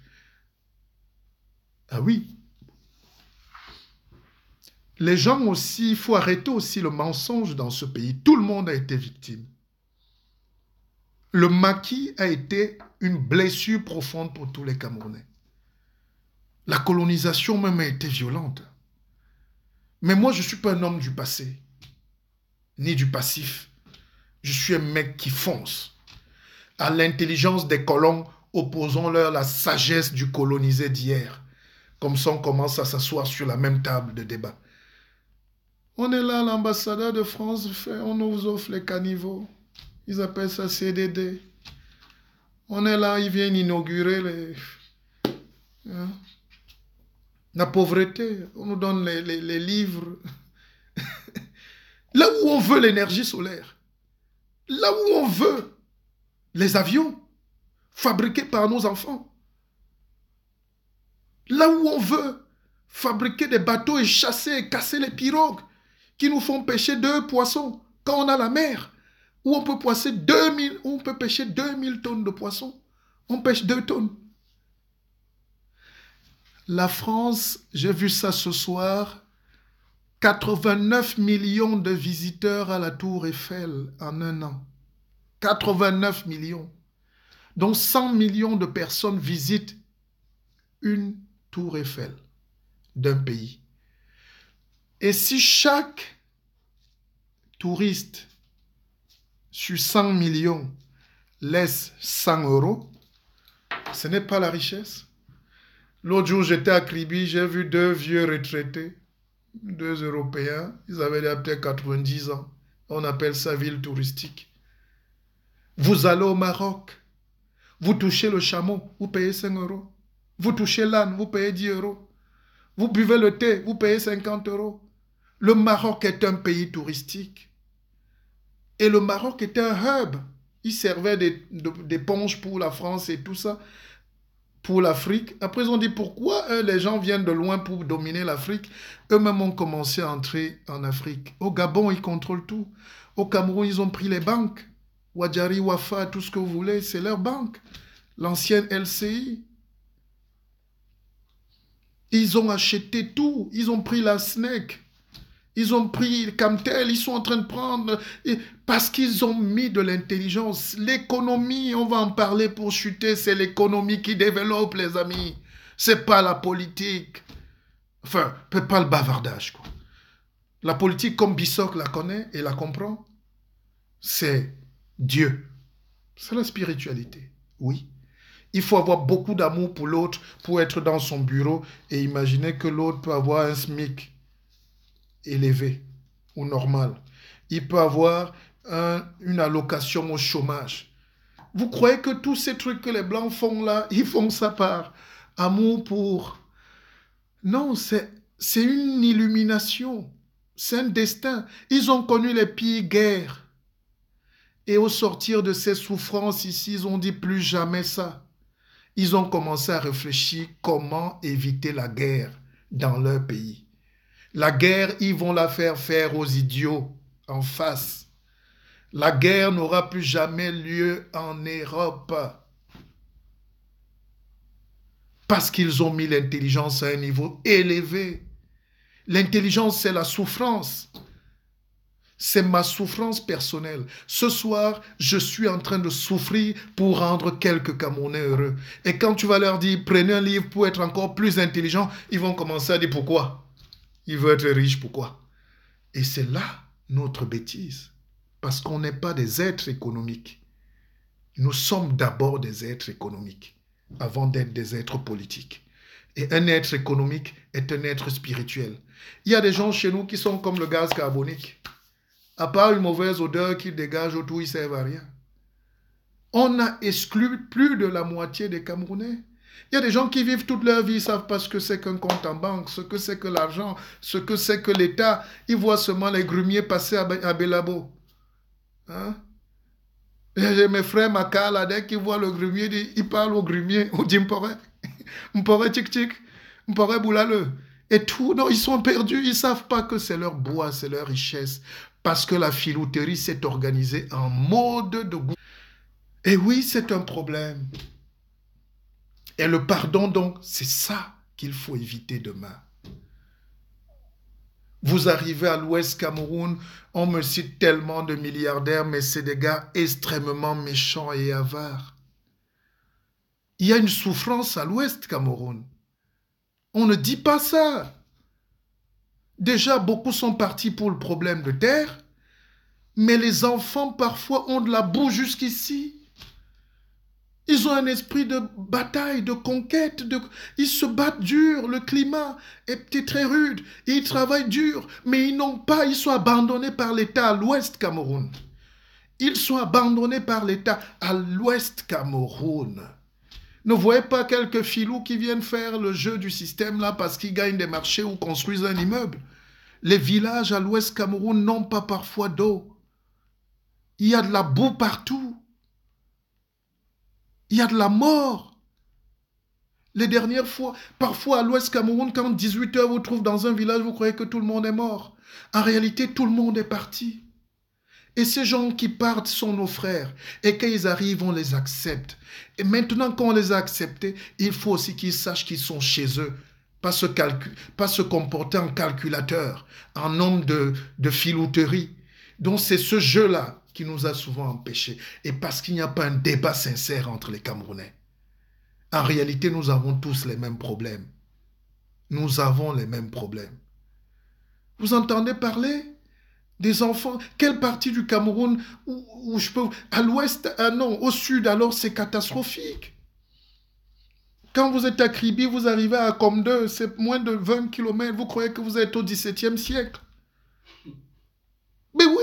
Ah oui. Les gens aussi, il faut arrêter aussi le mensonge dans ce pays. Tout le monde a été victime. Le maquis a été une blessure profonde pour tous les Camerounais. La colonisation même a été violente. Mais moi, je ne suis pas un homme du passé, ni du passif. Je suis un mec qui fonce. À l'intelligence des colons, opposons-leur la sagesse du colonisé d'hier. Comme ça, on commence à s'asseoir sur la même table de débat. On est là, l'ambassadeur de France, on nous offre les caniveaux. Ils appellent ça CDD. On est là, ils viennent inaugurer hein, la pauvreté. On nous donne les livres. Là où on veut l'énergie solaire. Là où on veut les avions fabriqués par nos enfants. Là où on veut fabriquer des bateaux et chasser et casser les pirogues qui nous font pêcher 2 poissons quand on a la mer. Où on peut pêcher 2000 tonnes de poissons. On pêche 2 tonnes. La France, j'ai vu ça ce soir, 89 millions de visiteurs à la Tour Eiffel en un an. 89 millions. Donc 100 millions de personnes visitent une Tour Eiffel d'un pays. Et si chaque touriste sur 100 millions laisse 100 euros, ce n'est pas la richesse. L'autre jour, j'étais à Kribi, j'ai vu 2 vieux retraités, 2 Européens, ils avaient peut-être 90 ans. On appelle ça ville touristique. Vous allez au Maroc, vous touchez le chameau, vous payez 5 euros. Vous touchez l'âne, vous payez 10 euros. Vous buvez le thé, vous payez 50 euros. Le Maroc est un pays touristique. Et le Maroc était un hub. Il servait d'éponge pour la France et tout ça, pour l'Afrique. Après, ils ont dit pourquoi les gens viennent de loin pour dominer l'Afrique. Eux-mêmes ont commencé à entrer en Afrique. Au Gabon, ils contrôlent tout. Au Cameroun, ils ont pris les banques. Wadjari, Wafa, tout ce que vous voulez, c'est leur banque. L'ancienne LCI. Ils ont acheté tout. Ils ont pris la SNEC. Ils ont pris Camtel. Ils sont en train de prendre... Parce qu'ils ont mis de l'intelligence. L'économie, on va en parler pour chuter, c'est l'économie qui développe, les amis. C'est pas la politique. Enfin, pas le bavardage, quoi. La politique, comme Bissok la connaît et la comprend, c'est Dieu. C'est la spiritualité, oui. Il faut avoir beaucoup d'amour pour l'autre pour être dans son bureau et imaginer que l'autre peut avoir un SMIC élevé ou normal. Il peut avoir une allocation au chômage. Vous croyez que tous ces trucs que les Blancs font là, ils font ça par amour pour... Non, c'est une illumination. C'est un destin. Ils ont connu les pires guerres. Et au sortir de ces souffrances ici, ils ont dit plus jamais ça. Ils ont commencé à réfléchir comment éviter la guerre dans leur pays. La guerre, ils vont la faire aux idiots en face. La guerre n'aura plus jamais lieu en Europe. Parce qu'ils ont mis l'intelligence à un niveau élevé. L'intelligence, c'est la souffrance. C'est ma souffrance personnelle. Ce soir, je suis en train de souffrir pour rendre quelques Camerounais heureux. Et quand tu vas leur dire, prenez un livre pour être encore plus intelligent, ils vont commencer à dire pourquoi. Ils veulent être riches, pourquoi? Et c'est là notre bêtise. Parce qu'on n'est pas des êtres économiques. Nous sommes d'abord des êtres économiques, avant d'être des êtres politiques. Et un être économique est un être spirituel. Il y a des gens chez nous qui sont comme le gaz carbonique. À part une mauvaise odeur qu'ils dégagent autour, ils ne servent à rien. On a exclu plus de la moitié des Camerounais. Il y a des gens qui vivent toute leur vie, ils ne savent pas ce que c'est qu'un compte en banque, ce que c'est que l'argent, ce que c'est que l'État. Ils voient seulement les grumiers passer à Belabo. Hein? Et mes frères Makala, dès qu'ils voient le grumier, ils parlent au grumier, au Dimpore. Mpore tchik tchik, Mpore boulale. Et tout, non, ils sont perdus, ils ne savent pas que c'est leur bois, c'est leur richesse. Parce que la filouterie s'est organisée en mode de goût. Et oui, c'est un problème. Et le pardon, donc, c'est ça qu'il faut éviter demain. Vous arrivez à l'Ouest Cameroun, on me cite tellement de milliardaires, mais c'est des gars extrêmement méchants et avares. Il y a une souffrance à l'Ouest Cameroun. On ne dit pas ça. Déjà, beaucoup sont partis pour le problème de terre, mais les enfants, parfois, ont de la boue jusqu'ici. Ils ont un esprit de bataille, de conquête. Ils se battent dur. Le climat est très rude. Ils travaillent dur. Mais ils sont abandonnés par l'État à l'Ouest Cameroun. Ils sont abandonnés par l'État à l'Ouest Cameroun. Ne voyez pas quelques filous qui viennent faire le jeu du système là parce qu'ils gagnent des marchés ou construisent un immeuble. Les villages à l'Ouest Cameroun n'ont pas parfois d'eau. Il y a de la boue partout. Il y a de la mort. Les dernières fois, parfois à l'Ouest Cameroun, quand 18 heures vous trouvez dans un village, vous croyez que tout le monde est mort. En réalité, tout le monde est parti. Et ces gens qui partent sont nos frères. Et quand ils arrivent, on les accepte. Et maintenant qu'on les a acceptés, il faut aussi qu'ils sachent qu'ils sont chez eux. Pas se comporter en calculateur, en homme de filouterie. Donc c'est ce jeu-là qui nous a souvent empêchés. Et parce qu'il n'y a pas un débat sincère entre les Camerounais. En réalité, nous avons tous les mêmes problèmes. Nous avons les mêmes problèmes. Vous entendez parler des enfants? Quelle partie du Cameroun où je peux... À l'ouest, non, au sud, alors c'est catastrophique. Quand vous êtes à Kribi, vous arrivez à Comdeux, c'est moins de 20 km. Vous croyez que vous êtes au XVIIe siècle. Mais oui!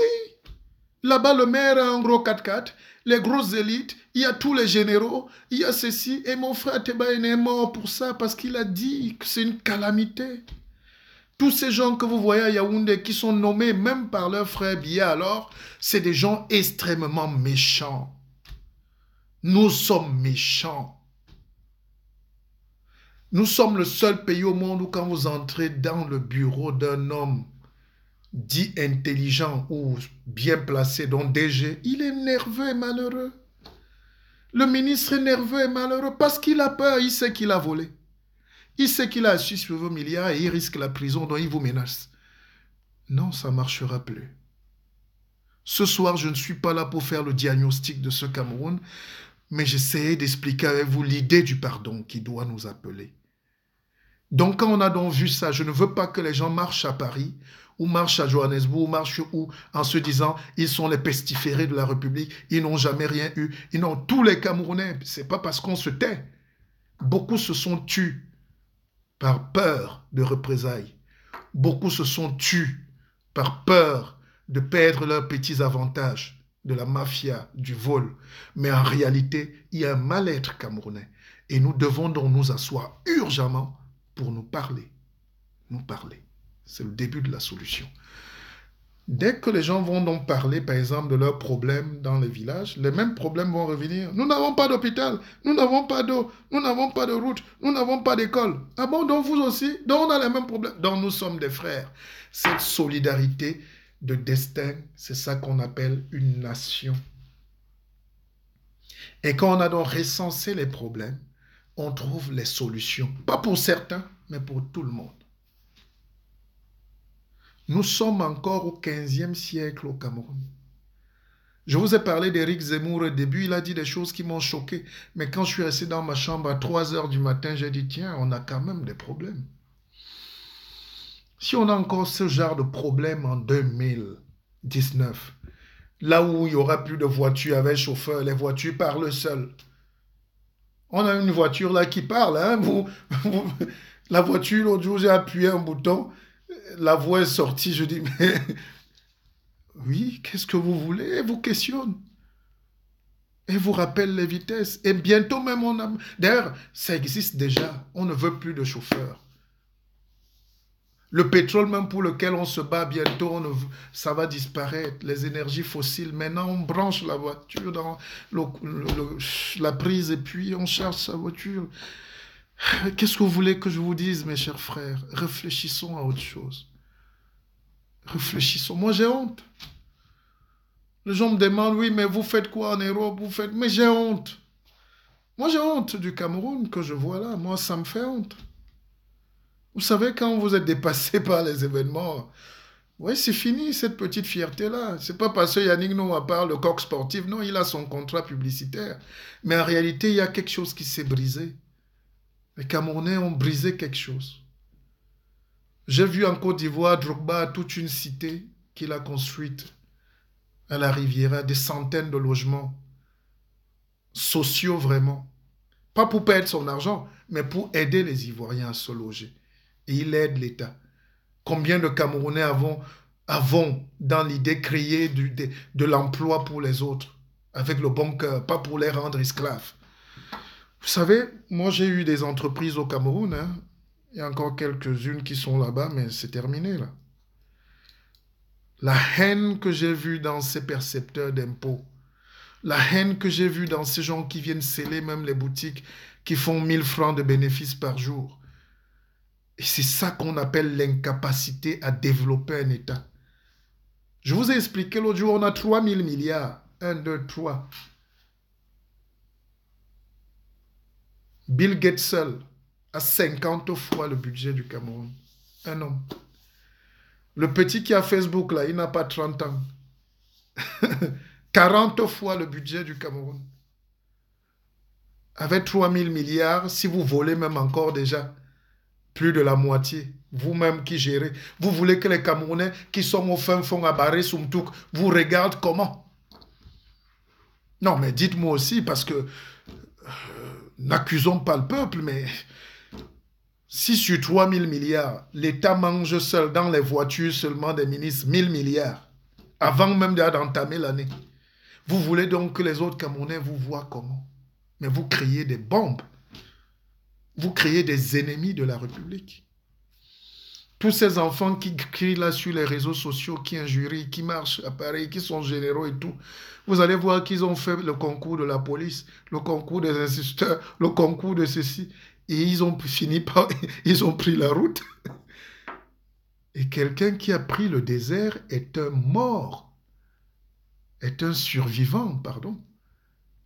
Là-bas, le maire a un gros 4x4, les grosses élites, il y a tous les généraux, il y a ceci. Et mon frère Tebaïne est mort pour ça parce qu'il a dit que c'est une calamité. Tous ces gens que vous voyez à Yaoundé qui sont nommés même par leur frère Biya, alors, c'est des gens extrêmement méchants. Nous sommes méchants. Nous sommes le seul pays au monde où quand vous entrez dans le bureau d'un homme dit intelligent ou bien placé, dont DG, il est nerveux et malheureux. Le ministre est nerveux et malheureux parce qu'il a peur, il sait qu'il a volé. Il sait qu'il a assis sur vos milliards et il risque la prison, donc il vous menace. Non, ça ne marchera plus. Ce soir, je ne suis pas là pour faire le diagnostic de ce Cameroun, mais j'essayais d'expliquer avec vous l'idée du pardon qui doit nous appeler. Donc, quand on a donc vu ça, je ne veux pas que les gens marchent à Paris ou marchent à Johannesburg, ou marchent où, en se disant, ils sont les pestiférés de la République, ils n'ont jamais rien eu. Ils n'ont tous les Camerounais, c'est pas parce qu'on se tait. Beaucoup se sont tus par peur de représailles. Beaucoup se sont tus par peur de perdre leurs petits avantages de la mafia, du vol. Mais en réalité, il y a un mal-être camerounais. Et nous devons donc nous asseoir urgemment pour nous parler. Nous parler. C'est le début de la solution. Dès que les gens vont donc parler, par exemple, de leurs problèmes dans les villages, les mêmes problèmes vont revenir. Nous n'avons pas d'hôpital, nous n'avons pas d'eau, nous n'avons pas de route, nous n'avons pas d'école. Ah bon, donc vous aussi? Donc on a les mêmes problèmes. Donc nous sommes des frères. Cette solidarité de destin, c'est ça qu'on appelle une nation. Et quand on a donc recensé les problèmes, on trouve les solutions. Pas pour certains, mais pour tout le monde. Nous sommes encore au 15e siècle au Cameroun. Je vous ai parlé d'Éric Zemmour au début, il a dit des choses qui m'ont choqué. Mais quand je suis resté dans ma chambre à 3 heures du matin, j'ai dit, tiens, on a quand même des problèmes. Si on a encore ce genre de problème en 2019, là où il n'y aura plus de voitures avec chauffeur, les voitures parlent seules, On a une voiture là qui parle. Hein, la voiture, l'autre jour, j'ai appuyé un bouton. La voix est sortie. Je dis, mais oui, qu'est-ce que vous voulez? Elle vous questionne. Elle vous rappelle les vitesses. Et bientôt même, on a... D'ailleurs, ça existe déjà. On ne veut plus de chauffeurs. Le pétrole même pour lequel on se bat bientôt, ça va disparaître. Les énergies fossiles. Maintenant, on branche la voiture dans la prise et puis on charge sa voiture. Qu'est-ce que vous voulez que je vous dise, mes chers frères? Réfléchissons à autre chose. Réfléchissons. Moi, j'ai honte. Les gens me demandent, oui, mais vous faites quoi en Europe? Vous faites... Mais j'ai honte. Moi, j'ai honte du Cameroun que je vois là. Moi, ça me fait honte. Vous savez, quand vous êtes dépassé par les événements, oui, c'est fini cette petite fierté-là. C'est pas parce que Yannick Noah parle le coq sportif. Non, il a son contrat publicitaire. Mais en réalité, il y a quelque chose qui s'est brisé. Les Camerounais ont brisé quelque chose. J'ai vu en Côte d'Ivoire, Drogba, toute une cité qu'il a construite à la Riviera, des centaines de logements sociaux vraiment. Pas pour perdre son argent, mais pour aider les Ivoiriens à se loger. Et il aide l'État. Combien de Camerounais avons dans l'idée créé de l'emploi pour les autres, avec le bon cœur, pas pour les rendre esclaves. Vous savez, moi j'ai eu des entreprises au Cameroun, hein. Il y a encore quelques-unes qui sont là-bas, mais c'est terminé là. La haine que j'ai vue dans ces percepteurs d'impôts, la haine que j'ai vue dans ces gens qui viennent sceller même les boutiques, qui font 1000 francs de bénéfices par jour. Et c'est ça qu'on appelle l'incapacité à développer un État. Je vous ai expliqué l'autre jour, on a 3000 milliards. 1, 2, 3. Bill Gates seul a 50 fois le budget du Cameroun. Un homme. Le petit qui a Facebook, là, il n'a pas 30 ans. 40 fois le budget du Cameroun. Avec 3000 milliards, si vous volez même encore déjà plus de la moitié, vous-même qui gérez, vous voulez que les Camerounais qui sont au fin fond à Barré Soumtouk vous regardent comment? Non, mais dites-moi aussi, parce que n'accusons pas le peuple, mais si sur 3000 milliards, l'État mange seul dans les voitures seulement des ministres 1000 milliards, avant même d'entamer l'année, vous voulez donc que les autres Camerounais vous voient comment? Mais vous créez des bombes. Vous créez des ennemis de la République. Tous ces enfants qui crient là sur les réseaux sociaux, qui injurient, qui marchent à Paris, qui sont généraux et tout, vous allez voir qu'ils ont fait le concours de la police, le concours des instituteurs, le concours de ceci. Et ils ont fini par... Ils ont pris la route. Et quelqu'un qui a pris le désert est un mort. Est un survivant, pardon.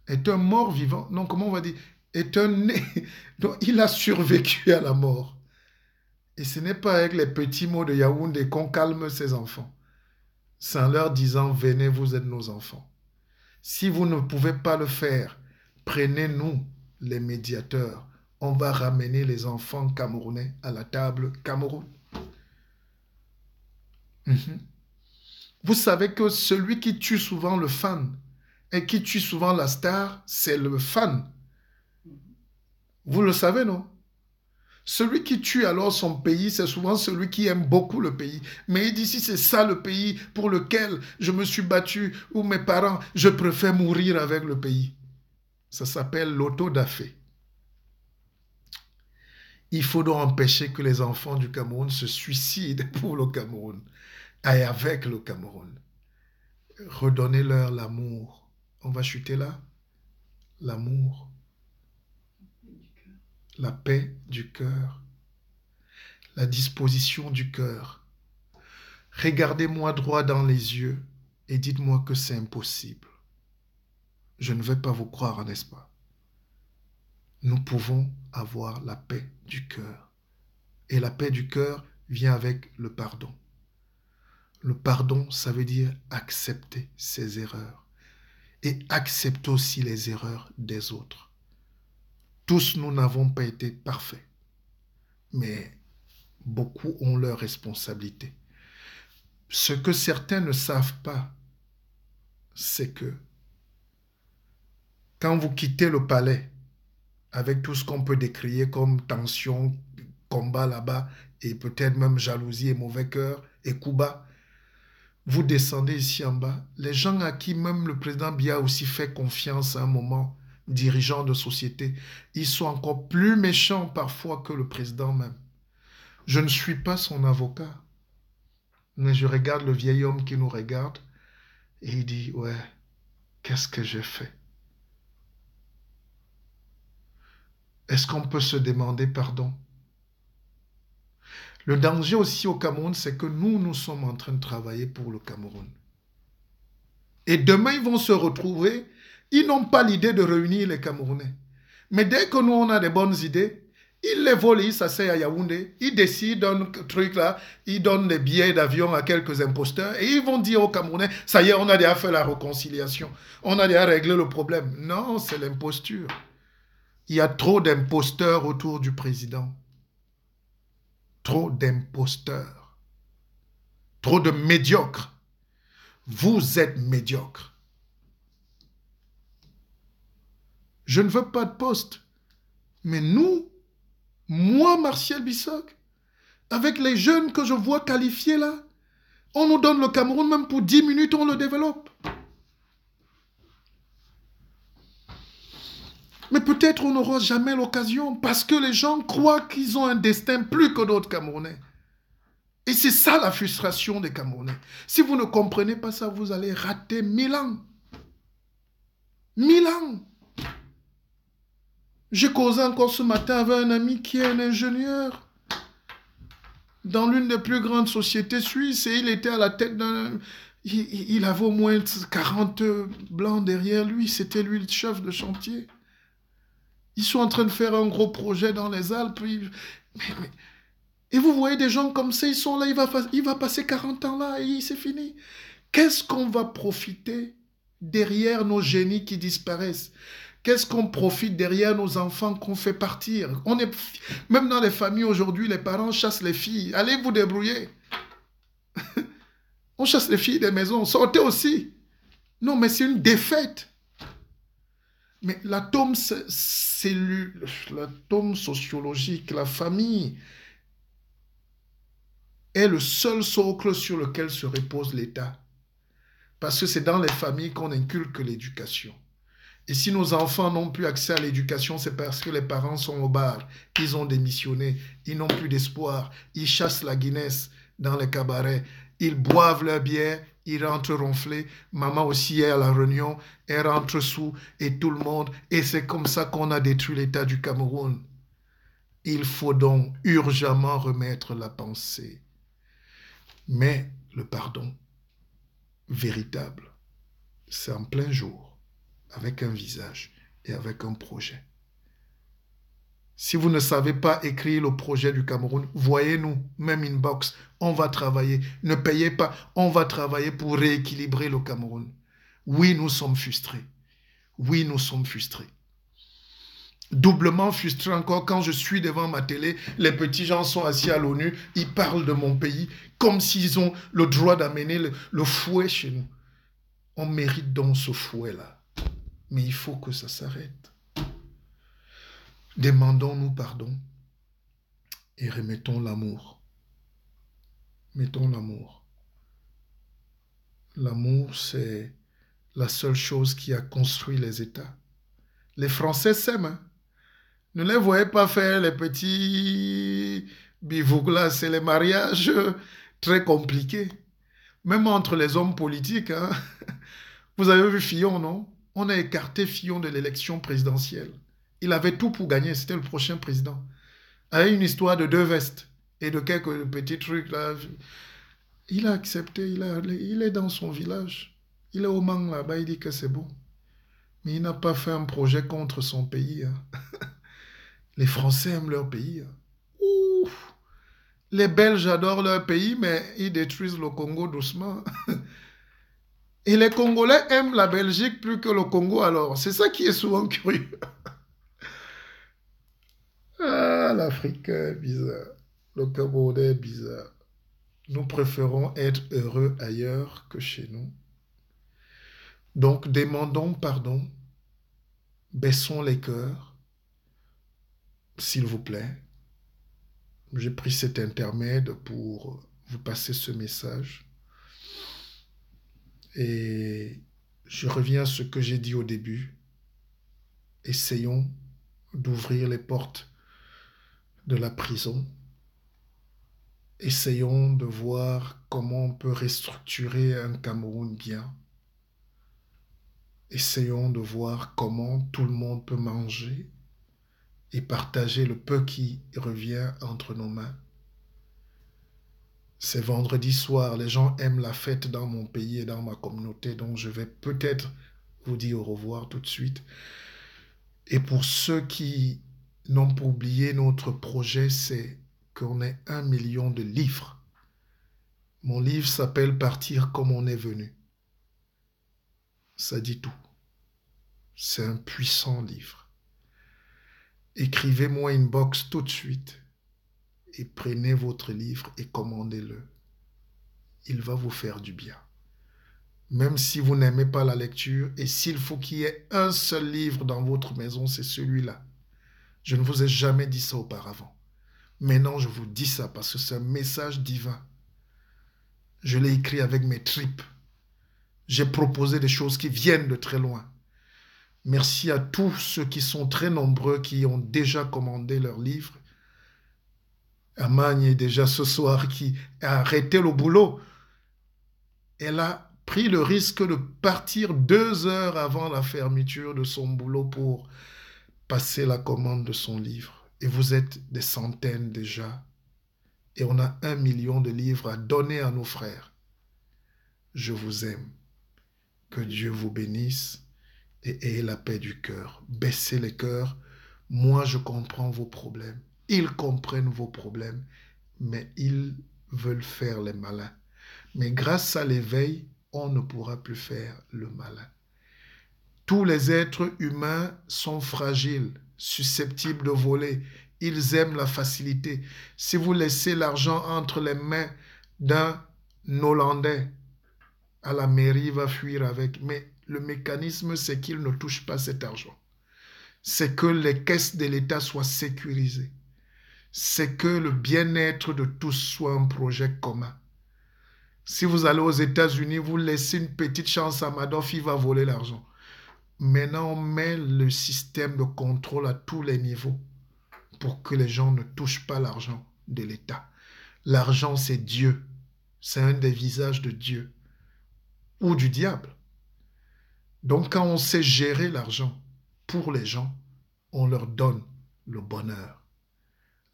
Est un mort vivant. Non, comment on va dire? Est un né. Donc, il a survécu à la mort. Et ce n'est pas avec les petits mots de Yaoundé qu'on calme ses enfants. C'est en leur disant, venez, vous êtes nos enfants. Si vous ne pouvez pas le faire, prenez-nous, les médiateurs. On va ramener les enfants camerounais à la table Cameroun. Vous savez que celui qui tue souvent le fan et qui tue souvent la star, c'est le fan. Vous le savez, non? Celui qui tue alors son pays, c'est souvent celui qui aime beaucoup le pays. Mais il dit, si c'est ça le pays pour lequel je me suis battu, ou mes parents, je préfère mourir avec le pays. Ça s'appelle l'autodafé. Il faut donc empêcher que les enfants du Cameroun se suicident pour le Cameroun et avec le Cameroun. Redonnez-leur l'amour. On va chuter là. L'amour. La paix du cœur. La disposition du cœur. Regardez-moi droit dans les yeux et dites-moi que c'est impossible. Je ne vais pas vous croire, n'est-ce pas? Nous pouvons avoir la paix du cœur. Et la paix du cœur vient avec le pardon. Le pardon, ça veut dire accepter ses erreurs. Et accepter aussi les erreurs des autres. Tous, nous n'avons pas été parfaits. Mais beaucoup ont leurs responsabilités. Ce que certains ne savent pas, c'est que quand vous quittez le palais, avec tout ce qu'on peut décrire comme tension, combat là-bas, et peut-être même jalousie et mauvais cœur, et coup bas, vous descendez ici en bas. Les gens à qui même le président Biya a aussi fait confiance à un moment, dirigeants de société, ils sont encore plus méchants parfois que le président même. Je ne suis pas son avocat, mais je regarde le vieil homme qui nous regarde et il dit, ouais, qu'est-ce que j'ai fait? Est-ce qu'on peut se demander pardon? Le danger aussi au Cameroun, c'est que nous sommes en train de travailler pour le Cameroun. Et demain, ils vont se retrouver. Ils n'ont pas l'idée de réunir les Camerounais. Mais dès que nous, on a des bonnes idées, ils les volent, ils s'asseyent à Yaoundé, ils décident d'un truc là, ils donnent des billets d'avion à quelques imposteurs et ils vont dire aux Camerounais, ça y est, on a déjà fait la réconciliation, on a déjà réglé le problème. Non, c'est l'imposture. Il y a trop d'imposteurs autour du président. Trop d'imposteurs. Trop de médiocres. Vous êtes médiocres. Je ne veux pas de poste. Mais nous, moi, Martial Bissoc, avec les jeunes que je vois qualifiés là, on nous donne le Cameroun, même pour 10 minutes, on le développe. Mais peut-être on n'aura jamais l'occasion parce que les gens croient qu'ils ont un destin plus que d'autres Camerounais. Et c'est ça la frustration des Camerounais. Si vous ne comprenez pas ça, vous allez rater 1000 ans. 1000 ans. J'ai causé encore ce matin avec un ami qui est un ingénieur dans l'une des plus grandes sociétés suisses et il était à la tête d'un... Il avait au moins 40 blancs derrière lui, c'était lui le chef de chantier. Ils sont en train de faire un gros projet dans les Alpes. Et vous voyez des gens comme ça, ils sont là, il va passer 40 ans là et c'est fini. Qu'est-ce qu'on va profiter derrière nos génies qui disparaissent? Qu'est-ce qu'on profite derrière nos enfants qu'on fait partir? Même dans les familles aujourd'hui, les parents chassent les filles. Allez vous débrouiller. On chasse les filles des maisons. Sortez aussi. Non, mais c'est une défaite. Mais l'atome l'atome sociologique, la famille, est le seul socle sur lequel se repose l'État. Parce que c'est dans les familles qu'on inculque l'éducation. Et si nos enfants n'ont plus accès à l'éducation, c'est parce que les parents sont au bar, ils ont démissionné, ils n'ont plus d'espoir, ils chassent la Guinness dans les cabarets, ils boivent leur bière, ils rentrent ronflés, maman aussi est à la réunion, elle rentre sous, et tout le monde, et c'est comme ça qu'on a détruit l'État du Cameroun. Il faut donc urgemment remettre la pensée. Mais le pardon véritable, c'est en plein jour, avec un visage et avec un projet. Si vous ne savez pas écrire le projet du Cameroun, voyez-nous, même inbox, on va travailler. Ne payez pas, on va travailler pour rééquilibrer le Cameroun. Oui, nous sommes frustrés. Oui, nous sommes frustrés. Doublement frustré encore quand je suis devant ma télé, les petits gens sont assis à l'ONU, ils parlent de mon pays comme s'ils ont le droit d'amener le fouet chez nous. On mérite donc ce fouet-là. Mais il faut que ça s'arrête. Demandons-nous pardon et remettons l'amour. Mettons l'amour. L'amour, c'est la seule chose qui a construit les États. Les Français s'aiment. Hein? Ne les voyez pas faire les petits bivouacs là, c'est les mariages très compliqués. Même entre les hommes politiques. Hein? Vous avez vu Fillon, non? On a écarté Fillon de l'élection présidentielle. Il avait tout pour gagner, c'était le prochain président. Avec une histoire de 2 vestes et de quelques petits trucs là. Il a accepté, il est dans son village. Il est au Mans là-bas, il dit que c'est bon. Mais il n'a pas fait un projet contre son pays. Hein. Les Français aiment leur pays. Hein. Ouf. Les Belges adorent leur pays, mais ils détruisent le Congo doucement. Et les Congolais aiment la Belgique plus que le Congo alors. C'est ça qui est souvent curieux. Ah, l'Afrique est bizarre. Le Camerounais est bizarre. Nous préférons être heureux ailleurs que chez nous. Donc, demandons pardon, baissons les cœurs, s'il vous plaît, j'ai pris cet intermède pour vous passer ce message. Et je reviens à ce que j'ai dit au début. Essayons d'ouvrir les portes de la prison. Essayons de voir comment on peut restructurer un Cameroun bien. Essayons de voir comment tout le monde peut manger et partager le peu qui revient entre nos mains. C'est vendredi soir, les gens aiment la fête dans mon pays et dans ma communauté, donc je vais peut-être vous dire au revoir tout de suite. Et pour ceux qui n'ont pas oublié, notre projet, c'est qu'on ait 1 million de livres. Mon livre s'appelle Partir comme on est venu. Ça dit tout. C'est un puissant livre. Écrivez-moi une box tout de suite et prenez votre livre et commandez-le. Il va vous faire du bien. Même si vous n'aimez pas la lecture, et s'il faut qu'il y ait un seul livre dans votre maison, c'est celui-là. Je ne vous ai jamais dit ça auparavant. Maintenant, je vous dis ça parce que c'est un message divin. Je l'ai écrit avec mes tripes. J'ai proposé des choses qui viennent de très loin. Merci à tous ceux qui sont très nombreux, qui ont déjà commandé leur livre. Amagne est déjà ce soir qui a arrêté le boulot. Elle a pris le risque de partir 2 heures avant la fermeture de son boulot pour passer la commande de son livre. Et vous êtes des centaines déjà. Et on a 1 million de livres à donner à nos frères. Je vous aime. Que Dieu vous bénisse et ayez la paix du cœur. Baissez les cœurs. Moi, je comprends vos problèmes. Ils comprennent vos problèmes, mais ils veulent faire les malins. Mais grâce à l'éveil, on ne pourra plus faire le malin. Tous les êtres humains sont fragiles, susceptibles de voler. Ils aiment la facilité. Si vous laissez l'argent entre les mains d'un Hollandais, à la mairie, il va fuir avec. Mais le mécanisme, c'est qu'il ne touche pas cet argent. C'est que les caisses de l'État soient sécurisées. C'est que le bien-être de tous soit un projet commun. Si vous allez aux États-Unis, vous laissez une petite chance à Madoff, il va voler l'argent. Maintenant, on met le système de contrôle à tous les niveaux pour que les gens ne touchent pas l'argent de l'État. L'argent, c'est Dieu. C'est un des visages de Dieu ou du diable. Donc, quand on sait gérer l'argent pour les gens, on leur donne le bonheur.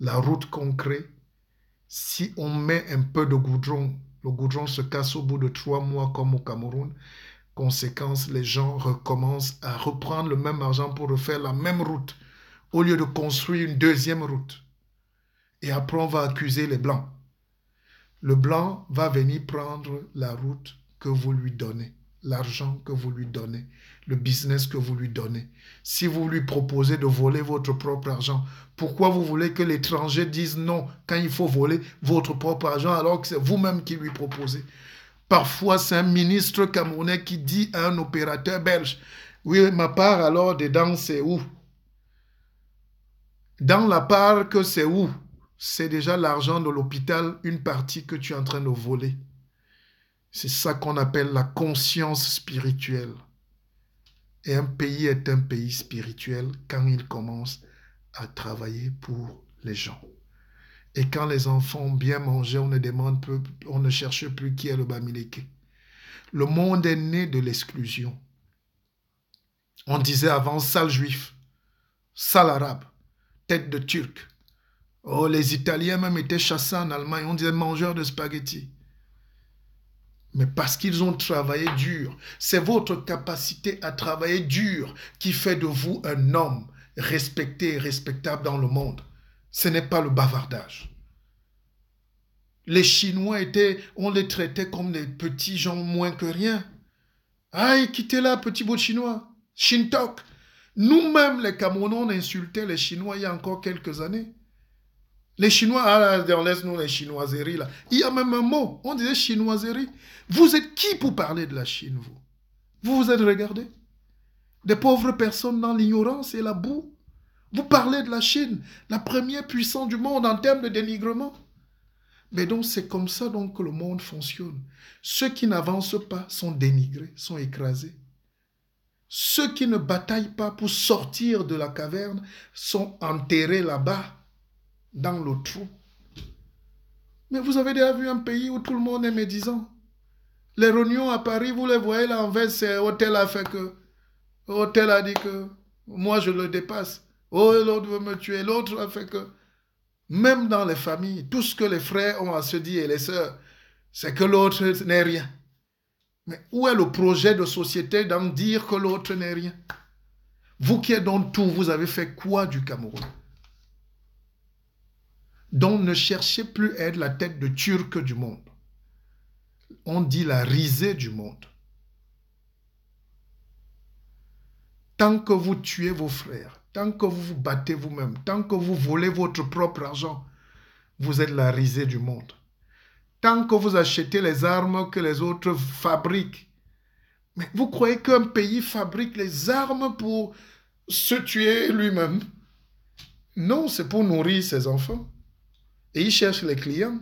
La route qu'on crée, si on met un peu de goudron, le goudron se casse au bout de 3 mois comme au Cameroun. Conséquence, les gens recommencent à reprendre le même argent pour refaire la même route au lieu de construire une deuxième route. Et après, on va accuser les Blancs. Le Blanc va venir prendre la route que vous lui donnez, l'argent que vous lui donnez, le business que vous lui donnez. Si vous lui proposez de voler votre propre argent, pourquoi vous voulez que l'étranger dise non quand il faut voler votre propre argent alors que c'est vous-même qui lui proposez? Parfois, c'est un ministre camerounais qui dit à un opérateur belge, « Oui, ma part alors dedans, c'est où ?» Dans la part que c'est où? C'est déjà l'argent de l'hôpital, une partie que tu es en train de voler. C'est ça qu'on appelle la conscience spirituelle. Et un pays est un pays spirituel quand il commence à travailler pour les gens. Et quand les enfants ont bien mangé, on ne cherche plus qui est le Bamileke. Le monde est né de l'exclusion. On disait avant sale juif, sale arabe, tête de turc. Oh, les Italiens même étaient chassés en Allemagne, on disait mangeurs de spaghettis. Mais parce qu'ils ont travaillé dur. C'est votre capacité à travailler dur qui fait de vous un homme respecté et respectable dans le monde. Ce n'est pas le bavardage. Les Chinois on les traitait comme des petits gens moins que rien. Aïe, quittez-la, petit bout de Chinois. Shintok. Nous-mêmes, les Camerounais, on insultait les Chinois il y a encore quelques années. Les Chinois, on laisse nous les chinoiseries là. Il y a même un mot, on disait chinoiserie. Vous êtes qui pour parler de la Chine, vous? Vous vous êtes regardé? Des pauvres personnes dans l'ignorance et la boue. Vous parlez de la Chine, la première puissance du monde en termes de dénigrement. Mais donc c'est comme ça donc que le monde fonctionne. Ceux qui n'avancent pas sont dénigrés, sont écrasés. Ceux qui ne bataillent pas pour sortir de la caverne sont enterrés là-bas, dans le trou. Mais vous avez déjà vu un pays où tout le monde est médisant. Les réunions à Paris, vous les voyez là, en fait, c'est hôtel a fait que, hôtel a dit que, moi je le dépasse. Oh, l'autre veut me tuer, l'autre a fait que. Même dans les familles, tout ce que les frères ont à se dire et les sœurs, c'est que l'autre n'est rien. Mais où est le projet de société d'en dire que l'autre n'est rien? Vous qui êtes dans tout, vous avez fait quoi du Cameroun? Donc ne cherchez plus à être la tête de Turc du monde. On dit la risée du monde. Tant que vous tuez vos frères, tant que vous vous battez vous-même, tant que vous volez votre propre argent, vous êtes la risée du monde. Tant que vous achetez les armes que les autres fabriquent. Mais vous croyez qu'un pays fabrique les armes pour se tuer lui-même? Non, c'est pour nourrir ses enfants. Et il cherche les clients.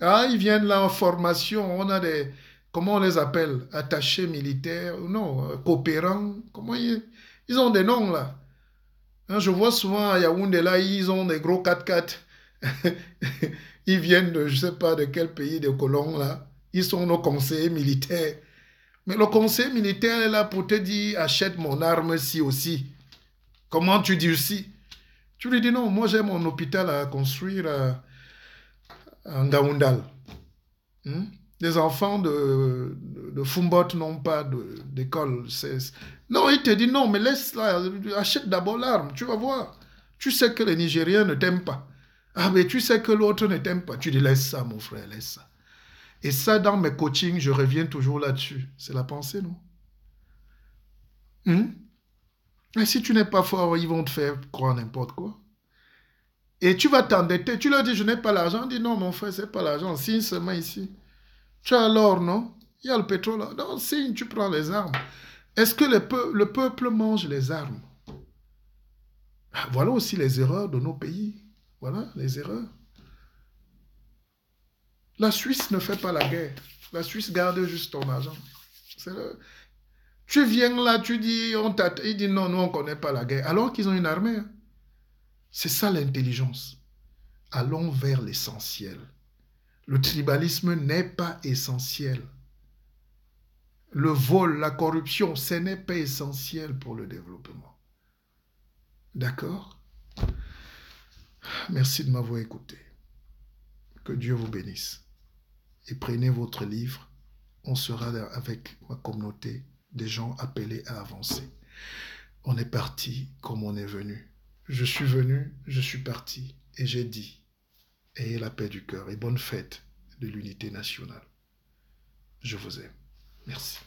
Ah, ils viennent là en formation, on a des, comment on les appelle? Attachés militaires, non, coopérants, comment ils ont des noms là. Hein, je vois souvent à Yaoundé là, ils ont des gros 4x4. Ils viennent de, je ne sais pas de quel pays, de colons là. Ils sont nos conseillers militaires. Mais le conseiller militaire est là pour te dire, achète mon arme ci aussi. Comment tu dis aussi? Tu lui dis non, moi j'ai mon hôpital à construire en Gaoundal. Les enfants de Fumbot n'ont pas d'école. Non, il te dit non, mais laisse là, achète d'abord l'arme, tu vas voir. Tu sais que les Nigériens ne t'aiment pas. Ah, mais tu sais que l'autre ne t'aime pas. Tu dis laisse ça, mon frère, laisse ça. Et ça, dans mes coachings, je reviens toujours là-dessus. C'est la pensée, non? Et si tu n'es pas fort, ils vont te faire croire n'importe quoi. Et tu vas t'endetter. Tu leur dis, je n'ai pas l'argent. Dis, non, mon frère, c'est pas l'argent. Signe seulement ici. Tu as l'or, non? Il y a le pétrole. Non, signe, tu prends les armes. Est-ce que le peuple mange les armes? Voilà aussi les erreurs de nos pays. Voilà les erreurs. La Suisse ne fait pas la guerre. La Suisse garde juste ton argent. Tu viens là, tu dis, il dit non, nous on ne connaît pas la guerre. Alors qu'ils ont une armée. C'est ça l'intelligence. Allons vers l'essentiel. Le tribalisme n'est pas essentiel. Le vol, la corruption, ce n'est pas essentiel pour le développement. D'accord? Merci de m'avoir écouté. Que Dieu vous bénisse. Et prenez votre livre. On sera avec ma communauté des gens appelés à avancer. On est parti comme on est venu. Je suis venu, je suis parti. Et j'ai dit, ayez la paix du cœur et bonne fête de l'unité nationale. Je vous aime. Merci.